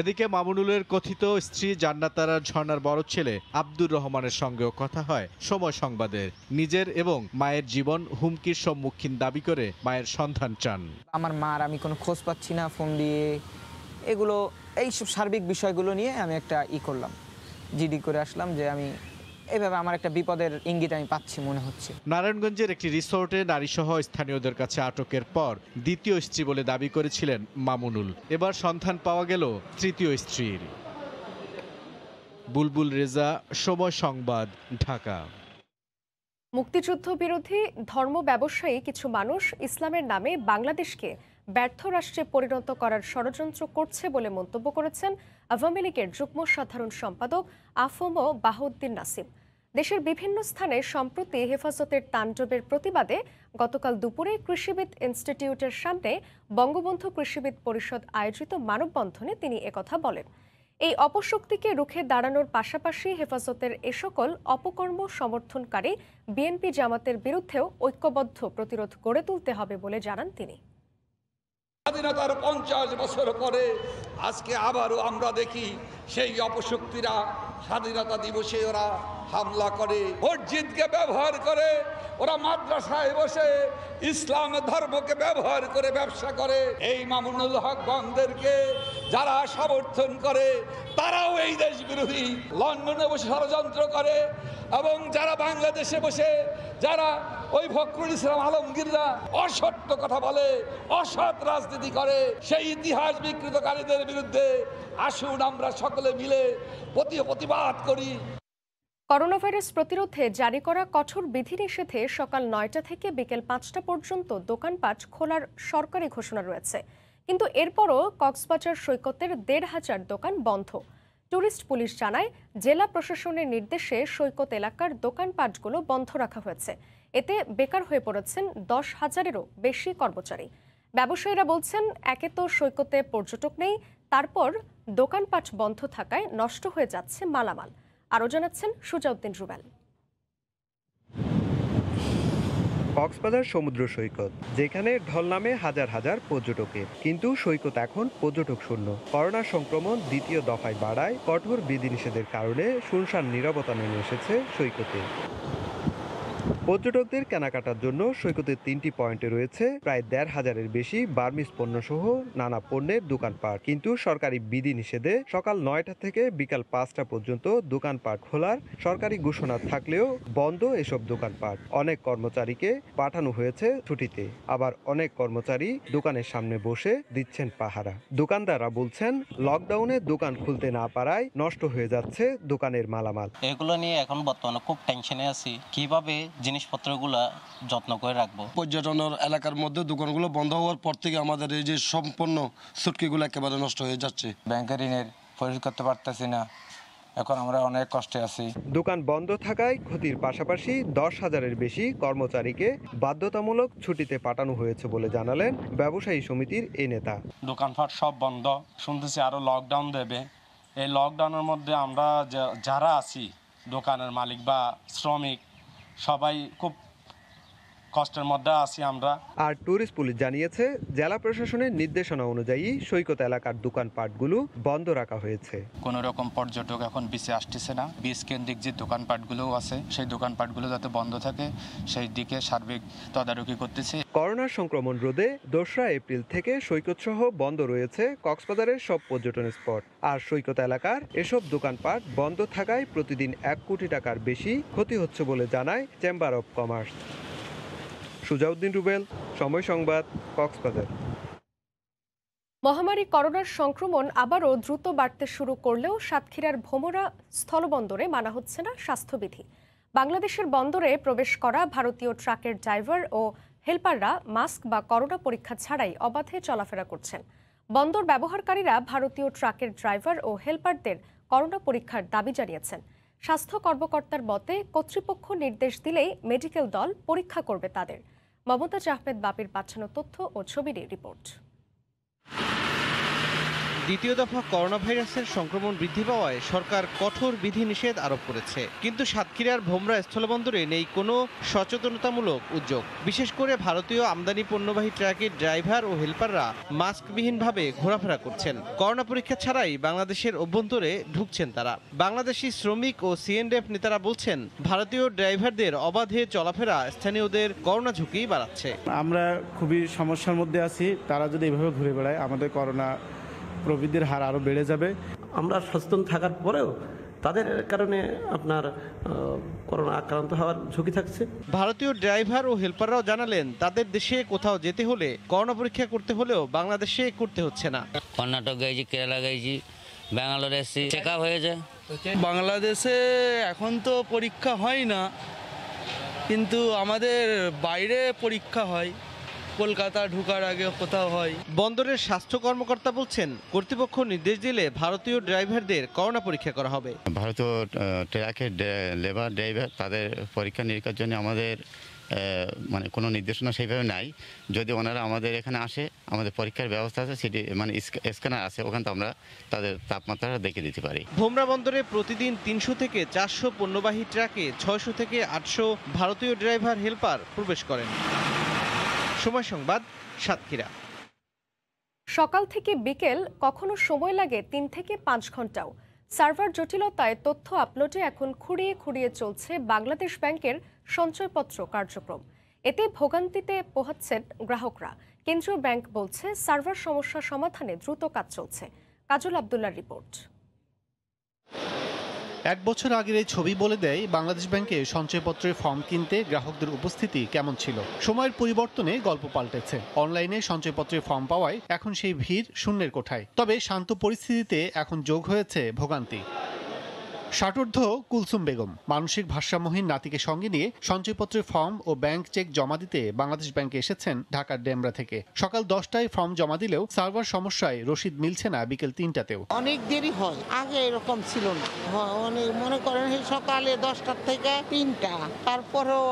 এদিকে মামুনুলের কথিত স্ত্রী জান্নাতারা ঝর্ণার বড় ছেলে আব্দুর রহমানের সঙ্গেও কথা হয় সময় সংবাদের। নিজের এবং মায়ের জীবন হুমকির সম্মুখীন দাবি করে মায়ের সন্ধান চান। আমার মার আমি কোনো খোঁজ পাচ্ছি না ফোন দিয়ে, এগুলো এইসব সার্বিক বিষয়গুলো নিয়ে আমি একটা করলাম, জিডি করে আসলাম যে আমি এভাবে আমার একটা বিপদের ইঙ্গিত আমি পাচ্ছি মনে হচ্ছে। নারায়ণগঞ্জের একটি রিসোর্টে নারীসহ স্থানীয়দের কাছে আটকের পর দ্বিতীয় স্ত্রী বলে দাবি করেছিলেন মামুনুল। এবার সন্ধান পাওয়া গেল তৃতীয় স্ত্রীর। বুলবুল রেজা, সময় সংবাদ, ঢাকা। মুক্তিযুদ্ধ বিরোধী ধর্ম ব্যবসায়ী কিছু মানুষ ইসলামের নামে বাংলাদেশকে ব্যর্থ রাষ্ট্রে পরিণত করার ষড়যন্ত্র করছে বলে মন্তব্য করেছেন আওয়ামী লীগের যুগ্ম সাধারণ সম্পাদক আফম বাহাউদ্দিন নাসিম। দেশের বিভিন্ন স্থানে সম্প্রতি হেফাজতের তাণ্ডবের প্রতিবাদে গতকাল দুপুরে কৃষিবিদ ইনস্টিটিউটের সামনে বঙ্গবন্ধু কৃষিবিদ পরিষদ আয়োজিত মানববন্ধনে তিনি একথা বলেন। এই অপশক্তিকে রুখে দাঁড়ানোর পাশাপাশি হেফাজতের এ সকল অপকর্ম সমর্থনকারী বিএনপি জামাতের বিরুদ্ধেও ঐক্যবদ্ধ প্রতিরোধ গড়ে তুলতে হবে বলে জানান তিনি। স্বাধীনতার 50 বছর পরে আজকে আবারও আমরা দেখি সেই অপশক্তিরা স্বাধীনতা দিবসে ওরা হামলা করে, মসজিদকে ব্যবহার করে, ওরা মাদ্রাসায় বসে ইসলাম ধর্মকে ব্যবহার করে ব্যবসা করে। এই মামুনুল হক বন্ধেরকে যারা সমর্থন করে তারাও এই দেশ বিরোধী। লন্ডনে বসে ষড়যন্ত্র করে এবং যারা বাংলাদেশে বসে যারা ওই ফখরুল ইসলাম আলমগীররা অসত্য কথা বলে, অসৎ রাজনীতি করে, সেই ইতিহাস বিকৃতকারীদের বিরুদ্ধে আসুন আমরা সকলে মিলে প্রতিবাদ করি। করোনাভাইরাস প্রতিরোধে জারি করা কঠোর বিধিনিষেধে সকাল 9টা থেকে বিকেল 5টা পর্যন্ত দোকানপাট খোলার সরকারি ঘোষণা রয়েছে, কিন্তু এরপরও কক্সবাজার সৈকতের 1,500 দোকান বন্ধ। ট্যুরিস্ট পুলিশ জানায়, জেলা প্রশাসনের নির্দেশে সৈকত এলাকার দোকানপাটগুলো বন্ধ রাখা হয়েছে। এতে বেকার হয়ে পড়েছেন 10,000-এরও বেশি কর্মচারী। ব্যবসায়ীরা বলছেন, একে তো সৈকতে পর্যটক নেই, তারপর দোকানপাট বন্ধ থাকায় নষ্ট হয়ে যাচ্ছে মালামাল। আরও জানাচ্ছেন সুজাউদ্দিন রুবেল। কক্সবাজার সমুদ্র সৈকত, যেখানে ঢল নামে হাজার হাজার পর্যটকের, কিন্তু সৈকত এখন পর্যটক শূন্য। করোনা সংক্রমণ দ্বিতীয় দফায় বাড়ায় কঠোর বিধিনিষেধের কারণে শুনশান নীরবতা নেমে এসেছে সৈকতে। পর্যটকদের কেনাকাটার জন্য সৈকতের 3টি পয়েন্টে রয়েছে প্রায় 1,500-এর বেশি বার্মিজ পণ্য সহ নানা পণ্যের দোকানপাট, কিন্তু সরকারি বিধিনিষেধে সকাল 9টা থেকে বিকাল 5টা পর্যন্ত দোকানপাট খোলার সরকারি ঘোষণা থাকলেও বন্ধ এসব দোকানপাট। অনেক কর্মচারীকে পাঠানো হয়েছে ছুটিতে, আবার অনেক কর্মচারী দোকানের সামনে বসে দিচ্ছেন পাহারা। দোকানদাররা বলছেন, লকডাউনে দোকান খুলতে না পারায় নষ্ট হয়ে যাচ্ছে দোকানের মালামাল। এগুলো নিয়ে এখন বর্তমানে খুব টেনশনে আছি, কিভাবে জিনিসপত্রগুলো যত্ন করে রাখবো। পর্যটনের এলাকার মধ্যে দোকানগুলো বন্ধ হওয়ার পর থেকে আমাদের এই যে সম্পূর্ণ সুটকিগুলো একেবারে নষ্ট হয়ে যাচ্ছে। ব্যাংকের ঋণের পরিশোধ করতে পারতেছি না, এখন আমরা অনেক কষ্টে আছি। দোকান বন্ধ থাকায় ক্ষতির পাশাপাশি 10,000-এর বেশি কর্মচারীকে বাধ্যতামূলক ছুটিতে পাঠানো হয়েছে বলে জানালেন ব্যবসায়ী সমিতির এই নেতা। দোকানপাট সব বন্ধ, শুনতেছি আরো লকডাউন দেবে। এই লকডাউনের মধ্যে আমরা যারা আছি, দোকানের মালিক বা শ্রমিক, সবাই খুব কষ্টের মধ্যে আছি আমরা। আর ট্যুরিস্ট পুলিশ জানিয়েছে, জেলা প্রশাসনের নির্দেশনা অনুযায়ী সৈকত এলাকার দোকানপাটগুলো বন্ধ রাখা হয়েছে। কোনো রকম পর্যটক এখন বিচে আসতেছে না। বিচ কেন্দ্রিক যে দোকানপাটগুলোও আছে, সেই দোকানপাটগুলো যাতে বন্ধ থাকে সেই দিকে সার্বিক তদারকি করতেছে। করোনা সংক্রমণ রোধে 2রা এপ্রিল থেকে সৈকত সহ বন্ধ রয়েছে কক্সবাজারের সব পর্যটন স্পট। আর সৈকত এলাকার এসব দোকানপাট বন্ধ থাকায় প্রতিদিন 1 কোটি টাকার বেশি ক্ষতি হচ্ছে বলে জানায় chamber of commerce. Sujauddin Rubel, সময় সংবাদ, কক্সবাজার। মহামারী করোনার সংক্রমণ আবারও দ্রুত বাড়তে শুরু করলেও সাতক্ষীরার ভোমরা স্থলবন্দরে মানা হচ্ছে না স্বাস্থ্যবিধি। বাংলাদেশের বন্দরে প্রবেশ করা ভারতীয় ট্রাকের ড্রাইভার ও হেলপাররা মাস্ক বা করোনা পরীক্ষা ছাড়াই অবাধে চলাফেরা করছেন। বন্দর ব্যবহারকারীরা ভারতীয় ট্রাকের ড্রাইভার ও হেলপারদের করোনা পরীক্ষার দাবি জানিয়েছেন। স্বাস্থ্য কর্মকর্তার মতে, কর্তৃপক্ষ নির্দেশ দিলেই মেডিকেল দল পরীক্ষা করবে তাদের। মমতাজ আহমেদ বাপির পাঠানো তথ্য ও ছবির রিপোর্ট। দ্বিতীয় দফা করোনা ভাইরাসের সংক্রমণ বৃদ্ধি পাওয়ায় সরকার কঠোর বিধিনিষেধ আরোপ করেছে, কিন্তু সাতক্ষীরার ভোমরা স্থলবন্দরে নেই কোনো সচেতনতামূলক উদ্যোগ। বিশেষ করে ভারতীয় আমদানি পণ্যবাহী ট্রাকের ড্রাইভার ও হেলপাররা মাস্কবিহীনভাবে ঘোরাফেরা করছেন। করোনা পরীক্ষা ছাড়াই বাংলাদেশের অভ্যন্তরে ঢুকছেন তারা। বাংলাদেশি শ্রমিক ও সিএনডিএফ নেতারা বলছেন, ভারতীয় ড্রাইভারদের অবাধে চলাফেরা স্থানীয়দের করোনা ঝুঁকি বাড়াচ্ছে। আমরা খুবই সমস্যার মধ্যে আছি, তারা যদি এভাবে ঘুরে বেড়ায় আমাদের করোনা প্রবৃদ্ধির হার আরও বেড়ে যাবে। আমরা সচেতন থাকার পরেও তাদের কারণে আপনার করোনা আক্রান্ত হওয়ার ঝুঁকি থাকছে। ভারতীয় ড্রাইভার ও হেল্পাররাও জানালেন, তাদের দেশে কোথাও যেতে হলে করোনা পরীক্ষা করতে হলেও বাংলাদেশে করতে হচ্ছে না। কর্ণাটক গেছি, কেরালা গেছি, ব্যাঙ্গালোর এসেছি, চেক আপ হয়ে যায়। বাংলাদেশে এখন তো পরীক্ষা হয় না, কিন্তু আমাদের বাইরে পরীক্ষা হয়। কলকাতা ঢোকার আগে কোথাও হয়। বন্দরের স্বাস্থ্য কর্মকর্তা বলছেন, কর্তৃপক্ষ নির্দেশ দিলে ভারতীয় ড্রাইভারদের করোনা পরীক্ষা করা হবে। ভারতীয় ট্রাকের লেবার ড্রাইভার তাদের পরীক্ষা নিরীক্ষার জন্য আমাদের মানে কোনো নির্দেশনা সেইভাবে নাই। যদি ওনারা আমাদের এখানে আসে, আমাদের পরীক্ষার ব্যবস্থা আছে, সেটি মানে স্ক্যানার আছে, ওখানে তো আমরা তাদের তাপমাত্রা দেখে দিতে পারি। ভোমরা বন্দরে প্রতিদিন 300 থেকে 400 পণ্যবাহী ট্রাকে 600 থেকে 800 ভারতীয় ড্রাইভার হেল্পার প্রবেশ করেন। সময় সংবাদ, সাতক্ষীরা। সকাল থেকে বিকেল কখনো সময় লাগে 3 থেকে 5 ঘন্টাও। সার্ভার জটিলতায় তথ্য আপলোডে এখন খুঁড়িয়ে খুঁড়িয়ে চলছে বাংলাদেশ ব্যাংকের সঞ্চয়পত্র কার্যক্রম। এতে ভোগান্তিতে পোহাচ্ছেন গ্রাহকরা। কেন্দ্রীয় ব্যাংক বলছে সার্ভার সমস্যা সমাধানে দ্রুত কাজ চলছে। কাজল আব্দুল্লাহর রিপোর্ট। 1 বছর আগের এই ছবি বলে দেয় বাংলাদেশ ব্যাংকে সঞ্চয়পত্রের ফর্ম কিনতে গ্রাহকদের উপস্থিতি কেমন ছিল। সময়ের পরিবর্তনে গল্প পাল্টেছে। অনলাইনে সঞ্চয়পত্রের ফর্ম পাওয়ায় এখন সেই ভিড় শূন্যের কোঠায়। তবে শান্ত পরিস্থিতিতে এখন যোগ হয়েছে ভোগান্তি। ষাটোর্ধ্ব কুলসুম বেগম মানসিক ভারসাম্যহীন নাতিকে সঙ্গে নিয়ে সঞ্চয়পত্রের ফর্ম ও ব্যাংক চেক জমা দিতে বাংলাদেশ ব্যাংকে এসেছেন ঢাকার ডেমরা থেকে। সকাল 10টায় ফর্ম জমা দিলেও সার্ভার সমস্যায় রসিদ মিলছে না বিকেল 3টাতেও। অনেক দেরি হয়, আগে এরকম ছিল না। অনেক মনে করেন সকালে 10টার থেকে 3টা, তারপরেও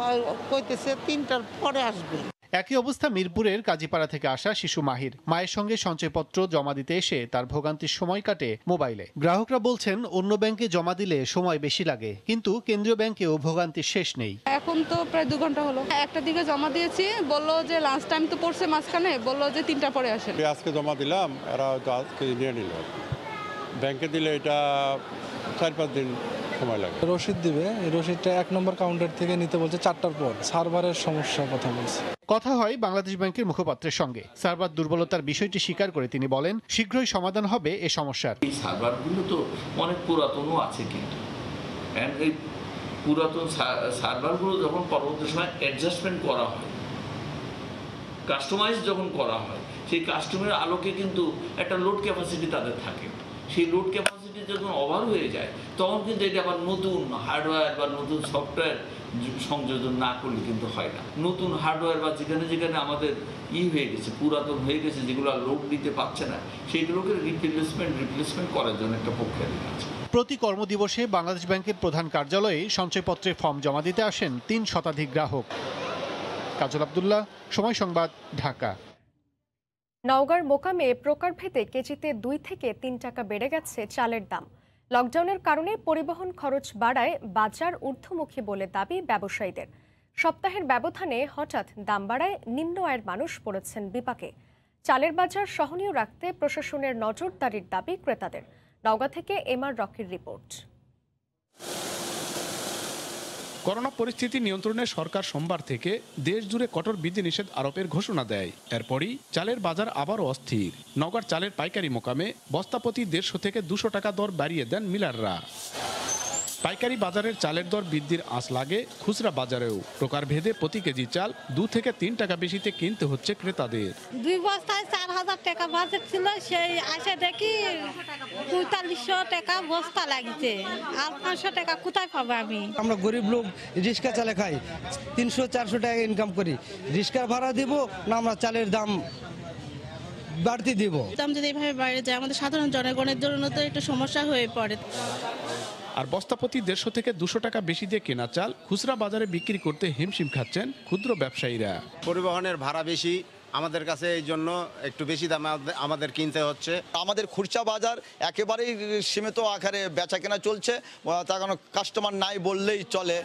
কইতেছে 3টার পরে আসবে। একই অবস্থা মিরপুরের কাজীপাড়া থেকে আসা শিশু মাহির। মায়ের সঙ্গে সঞ্চয়পত্র জমা দিতে এসে তার ভোগান্তির সময় কাটে মোবাইলে। গ্রাহকরা বলছেন অন্য ব্যাংকে জমা দিলে সময় বেশি লাগে, কিন্তু কেন্দ্রীয় ব্যাংকেও ভোগান্তির শেষ নেই। এখন তো প্রায় 2 ঘন্টা হলো। একটা দিকে জমা দিয়েছি, বললো যে লাঞ্চ টাইম তো পড়ছে মাঝখানে, বললো যে 3টার পরে আসেন। আজকে জমা দিলাম, এরা হয়তো আজকে নিয়ে নিল। ব্যাংকে দিলে এটা 4-5 দিন সময় লাগে। রসিদ দিবে, এই রসিদটা 1 নম্বর কাউন্টার থেকে নিতে বলছে 4টার পর। সার্ভারের সমস্যার কথা বলছে। কথা হয় বাংলাদেশ ব্যাংকের মুখপাত্রের সঙ্গে। সার্ভার দুর্বলতার বিষয়টি স্বীকার করে তিনি বলেন, শীঘ্রই সমাধান হবে এ সমস্যার। এই সার্ভারগুলো তো অনেক পুরাতনও আছে, কিন্তু এই পুরাতন সার্ভারগুলো যখন পরবর্তী সময় অ্যাডজাস্টমেন্ট করা হয়, কাস্টমাইজ যখন করা হয়, সেই কাস্টমারের আলোকে কিন্তু একটা লোড ক্যাপাসিটি তাদের থাকে। সেই লোড ক্যাপাসিটি যখন ওভার হয়ে যায়, তখন কিন্তু এটা আবার নতুন হার্ডওয়্যার বা নতুন সফটওয়্যার সংযোজন না করলে কিন্তু হয় না। নতুন হার্ডওয়্যার বা যেখানে যেখানে আমাদের হয়ে গেছে, পুরাতন হয়ে গেছে, যেগুলো লোড দিতে পারছে না, সেইগুলোকে রিপ্লেসমেন্ট করার জন্য একটা প্রক্রিয়া আছে। প্রতি কর্মদিবসে বাংলাদেশ ব্যাংকের প্রধান কার্যালয়ে সঞ্চয়পত্রের ফর্ম জমা দিতে আসেন 3 শতাধিক গ্রাহক। কাজল আব্দুল্লাহ, সময় সংবাদ, ঢাকা। নওগাঁর মোকামে প্রকারভেদে কেজিতে 2 থেকে 3 টাকা বেড়ে গেছে চালের দাম। লকডাউনের কারণে পরিবহন খরচ বাড়ায় বাজার ঊর্ধ্বমুখী বলে দাবি ব্যবসায়ীদের। সপ্তাহের ব্যবধানে হঠাৎ দাম বাড়ায় নিম্ন আয়ের মানুষ পড়েছেন বিপাকে। চালের বাজার সহনীয় রাখতে প্রশাসনের নজরদারির দাবি ক্রেতাদের। নওগাঁ থেকে এমআর রকির রিপোর্ট। করোনা পরিস্থিতি নিয়ন্ত্রণে সরকার সোমবার থেকে দেশ জুড়ে কঠোর বিধিনিষেধ আরোপের ঘোষণা দেয়। এরপরই চালের বাজার আবারও অস্থির। নওগাঁর চালের পাইকারি মোকামে বস্তাপ্রতি 150 থেকে 200 টাকা দর বাড়িয়ে দেন মিলাররা। পাইকারি বাজারের চালের দর বৃদ্ধির আঁচ লাগে খুচরা বাজারেও। প্রকারভেদে প্রতি কেজি চাল 2 থেকে 3 টাকা বেশিতে কিনতে হচ্ছে ক্রেতাদের। 2 বস্তায় 4000 টাকা বাজেট ছিল, সেই আসে দেখি 4500 টাকা বস্তা লাগছে। আর 500 টাকা কোথায় পাবো আমি? আমরা গরিব লোক, রিক্সা চালে খাই, 300-400 টাকা ইনকাম করি। রিক্সার ভাড়া দিব না আমরা চালের দাম বাড়তি দিব? দাম যদি এভাবে বাইরে যায়, আমাদের সাধারণ জনগণের জন্য তো একটু সমস্যা হয়ে পড়ে। আর বস্তাপ্রতি 150 থেকে 200 টাকা বেশি দিয়ে কেনা চাল খুচরা বাজারে বিক্রি করতে হিমশিম খাচ্ছেন ক্ষুদ্র ব্যবসায়ীরা। পরিবহনের ভাড়া বেশি, আমাদের কাছে এই জন্য একটু বেশি দামে আমাদের কিনতে হচ্ছে। আমাদের খুচরা বাজার একেবারেই সীমিত আকারে বেচা কেনা চলছে, তার কারণে কাস্টমার নাই বললেই চলে।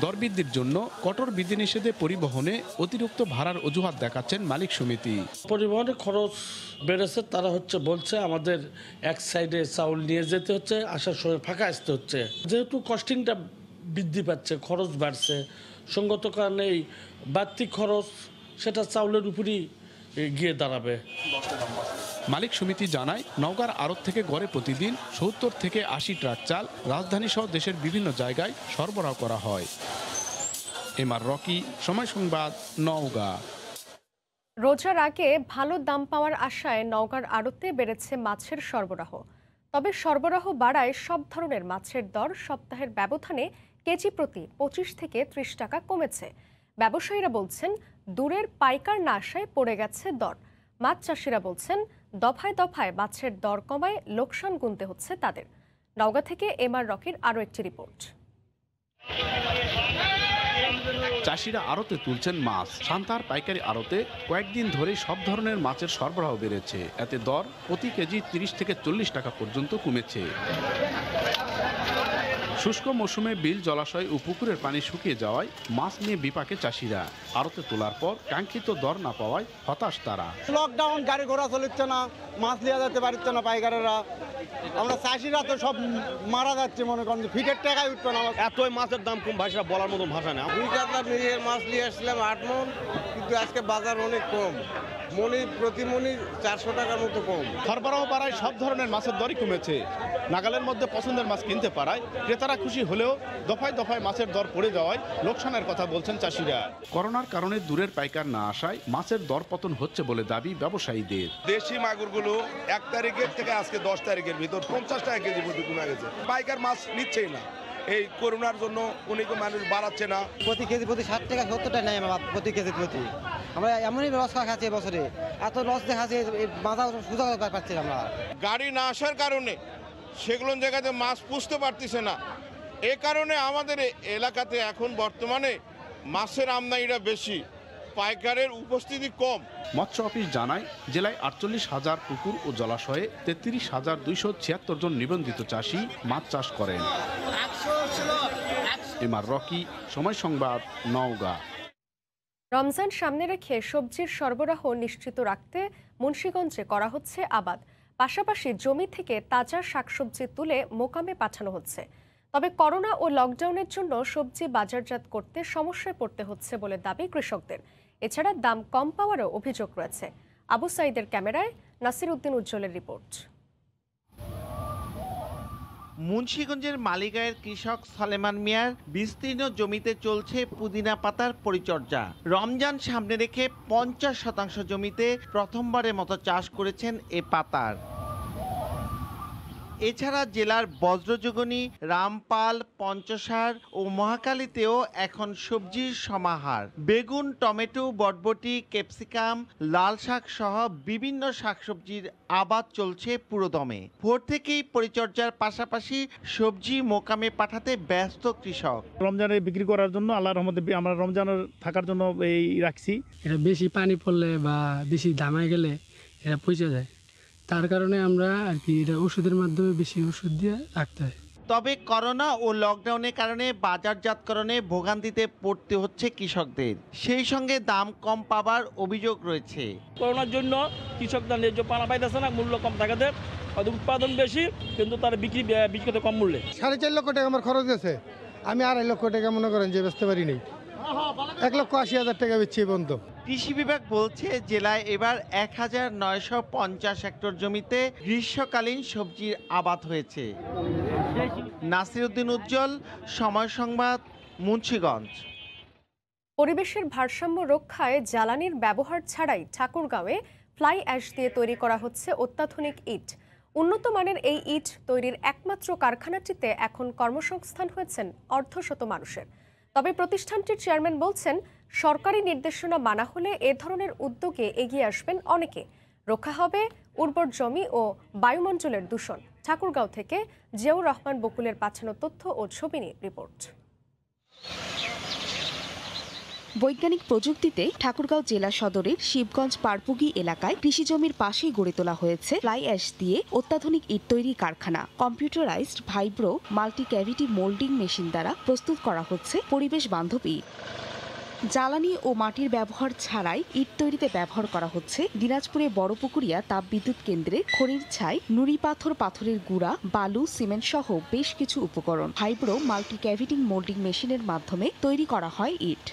দরবৃদ্ধির জন্য কঠোর বিধিনিষেধে পরিবহনে অতিরিক্ত ভাড়ার অজুহাত দেখাচ্ছেন মালিক সমিতি। পরিবহনের খরচ বেড়েছে, তারা বলছে আমাদের এক সাইডে চাউল নিয়ে যেতে হচ্ছে, আসার সময় ফাঁকা আসতে হচ্ছে। যেহেতু কস্টিংটা বৃদ্ধি পাচ্ছে, খরচ বাড়ছে, সঙ্গত কারণে এই বাড়তি খরচ সেটা চাউলের উপরই গিয়ে দাঁড়াবে। মালিক সমিতি জানায়, নওগাঁর আড়ত থেকে গড়ে প্রতিদিন 70 থেকে 80 ট্রাক চাল রাজধানী সহ দেশের বিভিন্ন জায়গায় সরবরাহ করা হয়। এমআর রকি, সময় সংবাদ, নওগাঁ। রোজার আগে ভালো দাম পাওয়ার আশায় নওগাঁর আড়তে বেড়েছে মাছের সরবরাহ। তবে সরবরাহ বাড়ায় সব ধরনের মাছের দর সপ্তাহের ব্যবধানে কেজি প্রতি 25 থেকে 30 টাকা কমেছে। ব্যবসায়ীরা বলছেন, দূরের পাইকার না আসায় পড়ে গেছে দর। মাছ চাষিরা বলছেন দফায় দফায় মাছের দর কমায় লোকসান গুনতে হচ্ছে তাদের। নওগাঁ থেকে এমআর রকির আরও একটি রিপোর্ট। চাষিরা আড়তে তুলছেন মাছ। সান্তার পাইকারি আড়তে কয়েকদিন ধরে সব ধরনের মাছের সরবরাহ বেড়েছে। এতে দর প্রতি কেজি 30 থেকে 40 টাকা পর্যন্ত কমেছে। শুষ্ক মৌসুমে বিল, জলাশয় ও পুকুরের পানি শুকিয়ে যাওয়ায় মাছ নিয়ে বিপাকে চাষিরা। আড়তে তোলার পর কাঙ্ক্ষিত দর না পাওয়ায় হতাশ তারা। লকডাউন, গাড়ি ঘোড়া চলছে না, মাছ লিয়া যেতে পারছে না পাইকারেরা। আমরা চাষিরা তো সব মারা যাচ্ছে, মনে করেন ফিটের টাকায় উঠবে না। এতই মাছের দাম কম ভাষা বলার মতো ভাষা না। 2 কাতলা মিলিয়ে মাছ নিয়ে আসলাম 8 মণ, কিন্তু আজকে বাজার অনেক কম। প্রতি মণি 400 টাকার মতো কম। সরবরাহ বাড়ায় সব ধরনের মাছের দরই কমেছে। নাগালের মধ্যে পছন্দের মাছ কিনতে পারায় ক্রেতারা খুশি হলেও দফায় দফায় মাছের দর পড়ে যাওয়ায় লোকসানের কথা বলছেন চাষিরা। করোনার কারণে দূরের পাইকার না আসায় মাছের দর পতন হচ্ছে বলে দাবি ব্যবসায়ীদের। দেশি মাগুরগুলো 1 তারিখের থেকে আজকে 10 তারিখের ভিতর 50 টাকা কেজি পর্যন্ত কমে গেছে। পাইকার মাছ নিচ্ছেই না। এই করোনার জন্য অনেক মানুষ বাড়াচ্ছে না। প্রতি কেজি প্রতি 60 টাকা 70 টাকা নেয় প্রতি কেজি প্রতি। আমরা এমনই লস খাচ্ছি এবছরে, এত লস দেখাচ্ছে মাথা সোজা পাচ্ছি আমরা। গাড়ি না আসার কারণে সেগুলো জায়গাতে মাছ পুষতে পারতেছে না। এ কারণে আমাদের এলাকাতে এখন বর্তমানে মাছের আমদানিটা বেশি, পাইকারের উপস্থিতি কম। মৎস্য অফিস জানায় জেলায় 48,000 পুকুর ও জলাশয়ে 33,276 জন নিবন্ধিত চাষি মাছ চাষ করেন। এমআর রকি, সময় সংবাদ, নওগাঁ। রমজান সামনে রেখে সবজির সরবরাহ নিশ্চিত রাখতে মুন্সিগঞ্জে করা হচ্ছে আবাদ। পাশাপাশি জমি থেকে তাজা শাকসবজি তুলে মোকামে পাঠানো হচ্ছে। তবে করোনা ও লকডাউনের জন্য সবজি বাজারজাত করতে সমস্যায় পড়তে হচ্ছে বলে দাবি কৃষকদের। এছাড়া দাম কম পাওয়ারও অভিযোগ রয়েছে। আবু সাইদের ক্যামেরায় নাসির উদ্দিন উজ্জ্বলের রিপোর্ট। মুন্সিগঞ্জের মালিগাঁয়ের কৃষক সলেমান মিয়ার বিস্তীর্ণ জমিতে চলছে পুদিনা পাতার পরিচর্যা। রমজান সামনে রেখে 50% জমিতে প্রথমবারের মতো চাষ করেছেন এ পাতার। এছাড়া জেলার বজ্রযোগনী, রামপাল, পঞ্চসার ও মহাকালীতেও এখন সবজির সমাহার। বেগুন, টমেটো, বটবটি, ক্যাপসিকাম, লাল শাক সহ বিভিন্ন শাকসবজির আবাদ চলছে পুরোদমে। ভোর থেকেই পরিচর্যার পাশাপাশি সবজি মোকামে পাঠাতে ব্যস্ত কৃষক। রমজানে বিক্রি করার জন্য আল্লাহর রহমতে আমরা রমজানের থাকার জন্য এই রাখছি। এটা বেশি পানি পড়লে বা বেশি দামে গেলে এটা পচে যায়, তার কারণে আমরা আর কি এটা ওষুধের মাধ্যমে বেশি ওষুধ দিয়ে রাখতে হয়। তবে করোনা ও লকডাউনের কারণে বাজারজাতকরণে ভোগান্তিতে পড়তে হচ্ছে কৃষকদের। সেই সঙ্গে দাম কম পাবার অভিযোগ রয়েছে। করোনার জন্য কৃষকরা ন্যায্য পানা পাইতেছে না, মূল্য কম থাকাতে উৎপাদন বেশি কিন্তু তার বিক্রি করতে কম মূল্যে। 4.5 লক্ষ টাকা আমার খরচ গেছে, আমি 2.5 লক্ষ টাকা মনে করেন যে বেচতে পারি নাই। 1,80,000 টাকা বেচছি বন্ধ। কৃষি বিভাগ বলছে জেলায় এবার 1950 হেক্টর জমিতে গ্রীষ্মকালীন সবজির আবাদ হয়েছে। নাসির উদ্দিন উজ্জ্বল, সময় সংবাদ, মুন্সিগঞ্জ। পরিবেশের ভারসাম্য রক্ষায় জ্বালানির ব্যবহার ছাড়াই ঠাকুরগাঁওয়ে ফ্লাই অ্যাশ দিয়ে তৈরি করা হচ্ছে অত্যাধুনিক ইট। উন্নত মানের এই ইট তৈরির একমাত্র কারখানাটিতে এখন কর্মসংস্থান হয়েছেন অর্ধশত মানুষের। তবে প্রতিষ্ঠানটির চেয়ারম্যান বলছেন সরকারি নির্দেশনা মানা হলে এ ধরনের উদ্যোগে এগিয়ে আসবেন অনেকে। রক্ষা হবে উর্বর জমি ও বায়ুমণ্ডলের দূষণ। ঠাকুরগাঁও থেকে জিয়াউর রহমান বকুলের পাঠানো তথ্য ও ছবি নিয়ে রিপোর্ট। বৈজ্ঞানিক প্রযুক্তিতে ঠাকুরগাঁও জেলা সদরের শিবগঞ্জ পারপুগি এলাকায় কৃষি জমির পাশেই গড়ে তোলা হয়েছে ফ্লাই অ্যাশ দিয়ে অত্যাধুনিক ইট তৈরি কারখানা। Computerised vibro multi cavity moulding machine দ্বারা প্রস্তুত করা হচ্ছে পরিবেশ বান্ধব ইট। জ্বালানি ও মাটির ব্যবহার ছাড়াই ইট তৈরিতে ব্যবহার করা হচ্ছে দিনাজপুরে বড়পুকুরিয়া তাপবিদ্যুৎ কেন্দ্রের খনির ছাই, নুড়ি পাথর, পাথরের গুঁড়া, বালু, সিমেন্ট সহ বেশ কিছু উপকরণ। ভাইব্রো মাল্টি ক্যাভিটিং মোল্ডিং মেশিনের মাধ্যমে তৈরি করা হয় ইট।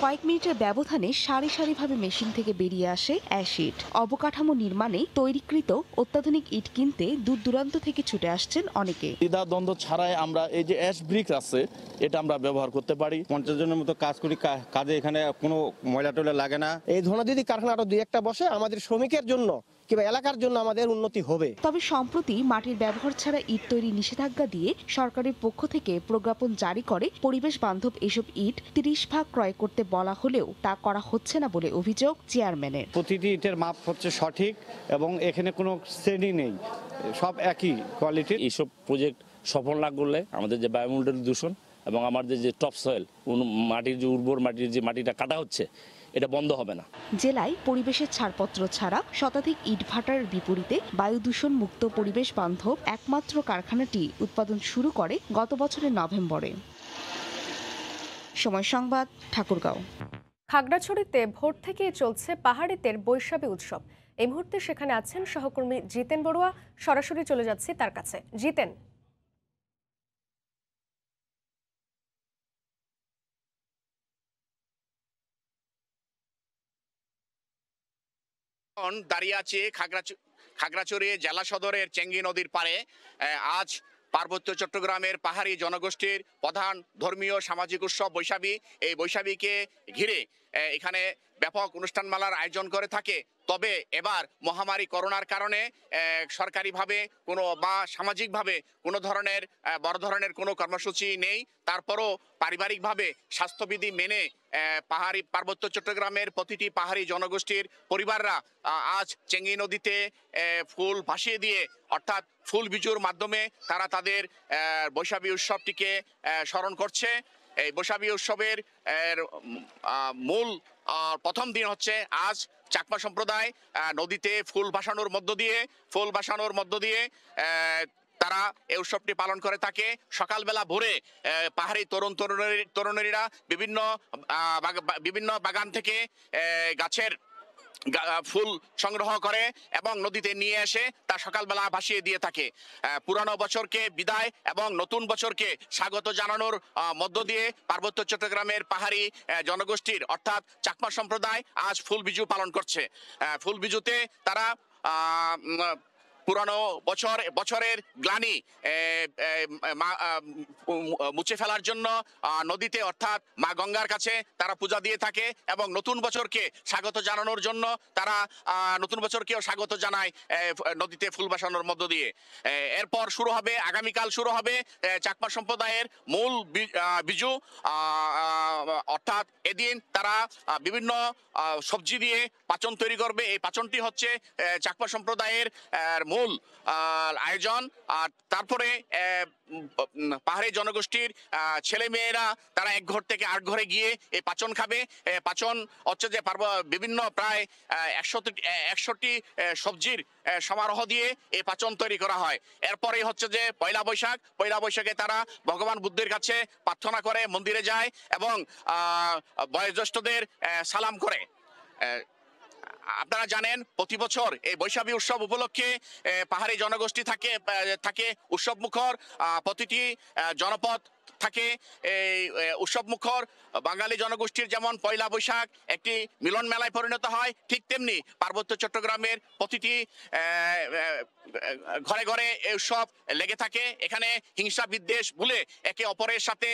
কয়েক মিনিটের ব্যবধানে সারি সারিভাবে মেশিন থেকে বেরিয়ে আসে অ্যাশ ইট। অবকাঠামো নির্মাণে তৈরিকৃত অত্যাধুনিক ইট কিনতে দূর দূরান্ত থেকে ছুটে আসছেন অনেকে। দ্বিধা দ্বন্দ্ব ছাড়াই আমরা এই যে অ্যাশ ব্রিক আছে এটা আমরা ব্যবহার করতে পারি। 50 জনের মতো কাজ করি, কাজে এখানে কোনো ময়লা টয়লা লাগে না। এই ধরনের যদি কারখানা আরো 2-1টা বসে আমাদের শ্রমিকের জন্য কিংবা এলাকার জন্য আমাদের উন্নতি হবে। তবে সম্প্রতি মাটির ব্যবহার ছাড়া ইট তৈরি নিষেধাজ্ঞা দিয়ে সরকারের পক্ষ থেকে প্রজ্ঞাপন জারি করে পরিবেশ বান্ধব এসব ইট 30 ভাগ ক্রয় করতে বলা হলেও তা করা হচ্ছে না বলে অভিযোগ চেয়ারম্যানের। প্রতিটি ইটের মাপ হচ্ছে সঠিক এবং এখানে কোনো শ্রেণী নেই, সব একই কোয়ালিটির। এইসব প্রজেক্ট সফল না করলে আমাদের যে বায়ুমণ্ডল দূষণ এবং আমাদের যে টপ সয়েল মাটির যে উর্বর মাটির যে মাটিটা কাটা হচ্ছে এটা বন্ধ হবে না। জেলায় পরিবেশের ছাড়পত্র ছাড়া শতাধিক ইটভাটার বিপরীতে বায়ু দূষণ মুক্ত পরিবেশ বান্ধব একমাত্র কারখানাটি উৎপাদন শুরু করে গত বছরের নভেম্বরে। সময় সংবাদ, ঠাকুরগাঁও। খাগড়াছড়িতে ভোর থেকেই চলছে পাহাড়িদের বৈশাখী উৎসব। এই মুহূর্তে সেখানে আছেন সহকর্মী জিতেন বড়ুয়া। সরাসরি চলে যাচ্ছি তার কাছে। জিতেন, দাঁড়িয়ে আছে খাগড়াছড়ি জেলা সদরের চেঙ্গি নদীর পাড়ে। আজ পার্বত্য চট্টগ্রামের পাহাড়ি জনগোষ্ঠীর প্রধান ধর্মীয় সামাজিক উৎসব বৈশাখী। এই বৈশাখীকে ঘিরে এখানে ব্যাপক অনুষ্ঠানমালার আয়োজন করে থাকে। তবে এবার মহামারী করোনার কারণে সরকারিভাবে কোনো বা সামাজিকভাবে কোনো ধরনের বড় ধরনের কোনো কর্মসূচি নেই। তারপরও পারিবারিকভাবে স্বাস্থ্যবিধি মেনে পার্বত্য চট্টগ্রামের প্রতিটি পাহাড়ি জনগোষ্ঠীর পরিবাররা আজ চেঙ্গি নদীতে ফুল ভাসিয়ে দিয়ে অর্থাৎ ফুল বিজুর মাধ্যমে তারা তাদের বৈশাখী উৎসবটিকে স্মরণ করছে। এই বৈশাখী উৎসবের মূল প্রথম দিন হচ্ছে আজ। চাকমা সম্প্রদায় নদীতে ফুল ভাসানোর মধ্য দিয়ে তারা এই উৎসবটি পালন করে থাকে। সকালবেলা ভোরে পাহাড়ি তরুণীরা বিভিন্ন বাগান থেকে গাছের ফুল সংগ্রহ করে এবং নদীতে নিয়ে এসে তা সকালবেলা ভাসিয়ে দিয়ে থাকে। পুরানো বছরকে বিদায় এবং নতুন বছরকে স্বাগত জানানোর মধ্য দিয়ে পার্বত্য চট্টগ্রামের পাহাড়ি জনগোষ্ঠীর অর্থাৎ চাকমা সম্প্রদায় আজ ফুল বিজু পালন করছে। ফুল বিজুতে তারা পুরানো বছরের গ্লানি মুছে ফেলার জন্য নদীতে অর্থাৎ মা গঙ্গার কাছে তারা পূজা দিয়ে থাকে এবং নতুন বছরকে স্বাগত জানানোর জন্য তারা নতুন বছরকেও স্বাগত জানায় নদীতে ফুল ভাসানোর মধ্য দিয়ে। এরপর আগামীকাল শুরু হবে চাকমা সম্প্রদায়ের মূল বিজু। অর্থাৎ এদিন তারা বিভিন্ন সবজি দিয়ে পাচন তৈরি করবে। এই পাচনটি হচ্ছে চাকমা সম্প্রদায়ের মূল আয়োজন। আর তারপরে পাহাড়ি জনগোষ্ঠীর ছেলে মেয়েরা তারা এক ঘর থেকে আরেক ঘরে গিয়ে এই পাচন খাবে। পাচন হচ্ছে যে বিভিন্ন প্রায় 100টি সবজির সমারোহ দিয়ে এই পাচন তৈরি করা হয়। এরপরে হচ্ছে যে পয়লা বৈশাখে তারা ভগবান বুদ্ধের কাছে প্রার্থনা করে, মন্দিরে যায় এবং বয়োজ্যেষ্ঠদের সালাম করে। আপনারা জানেন প্রতি বছর এই বৈশাখী উৎসব উপলক্ষে পাহাড়ি জনগোষ্ঠী থাকে উৎসব মুখর। প্রতিটি জনপদ থাকে এই উৎসব মুখর। বাঙালি জনগোষ্ঠীর যেমন পয়লা বৈশাখ একটি মিলন মেলায় পরিণত হয়, ঠিক তেমনি পার্বত্য চট্টগ্রামের প্রতিটি ঘরে ঘরে এই উৎসব লেগে থাকে। এখানে হিংসা বিদ্বেষ ভুলে একে অপরের সাথে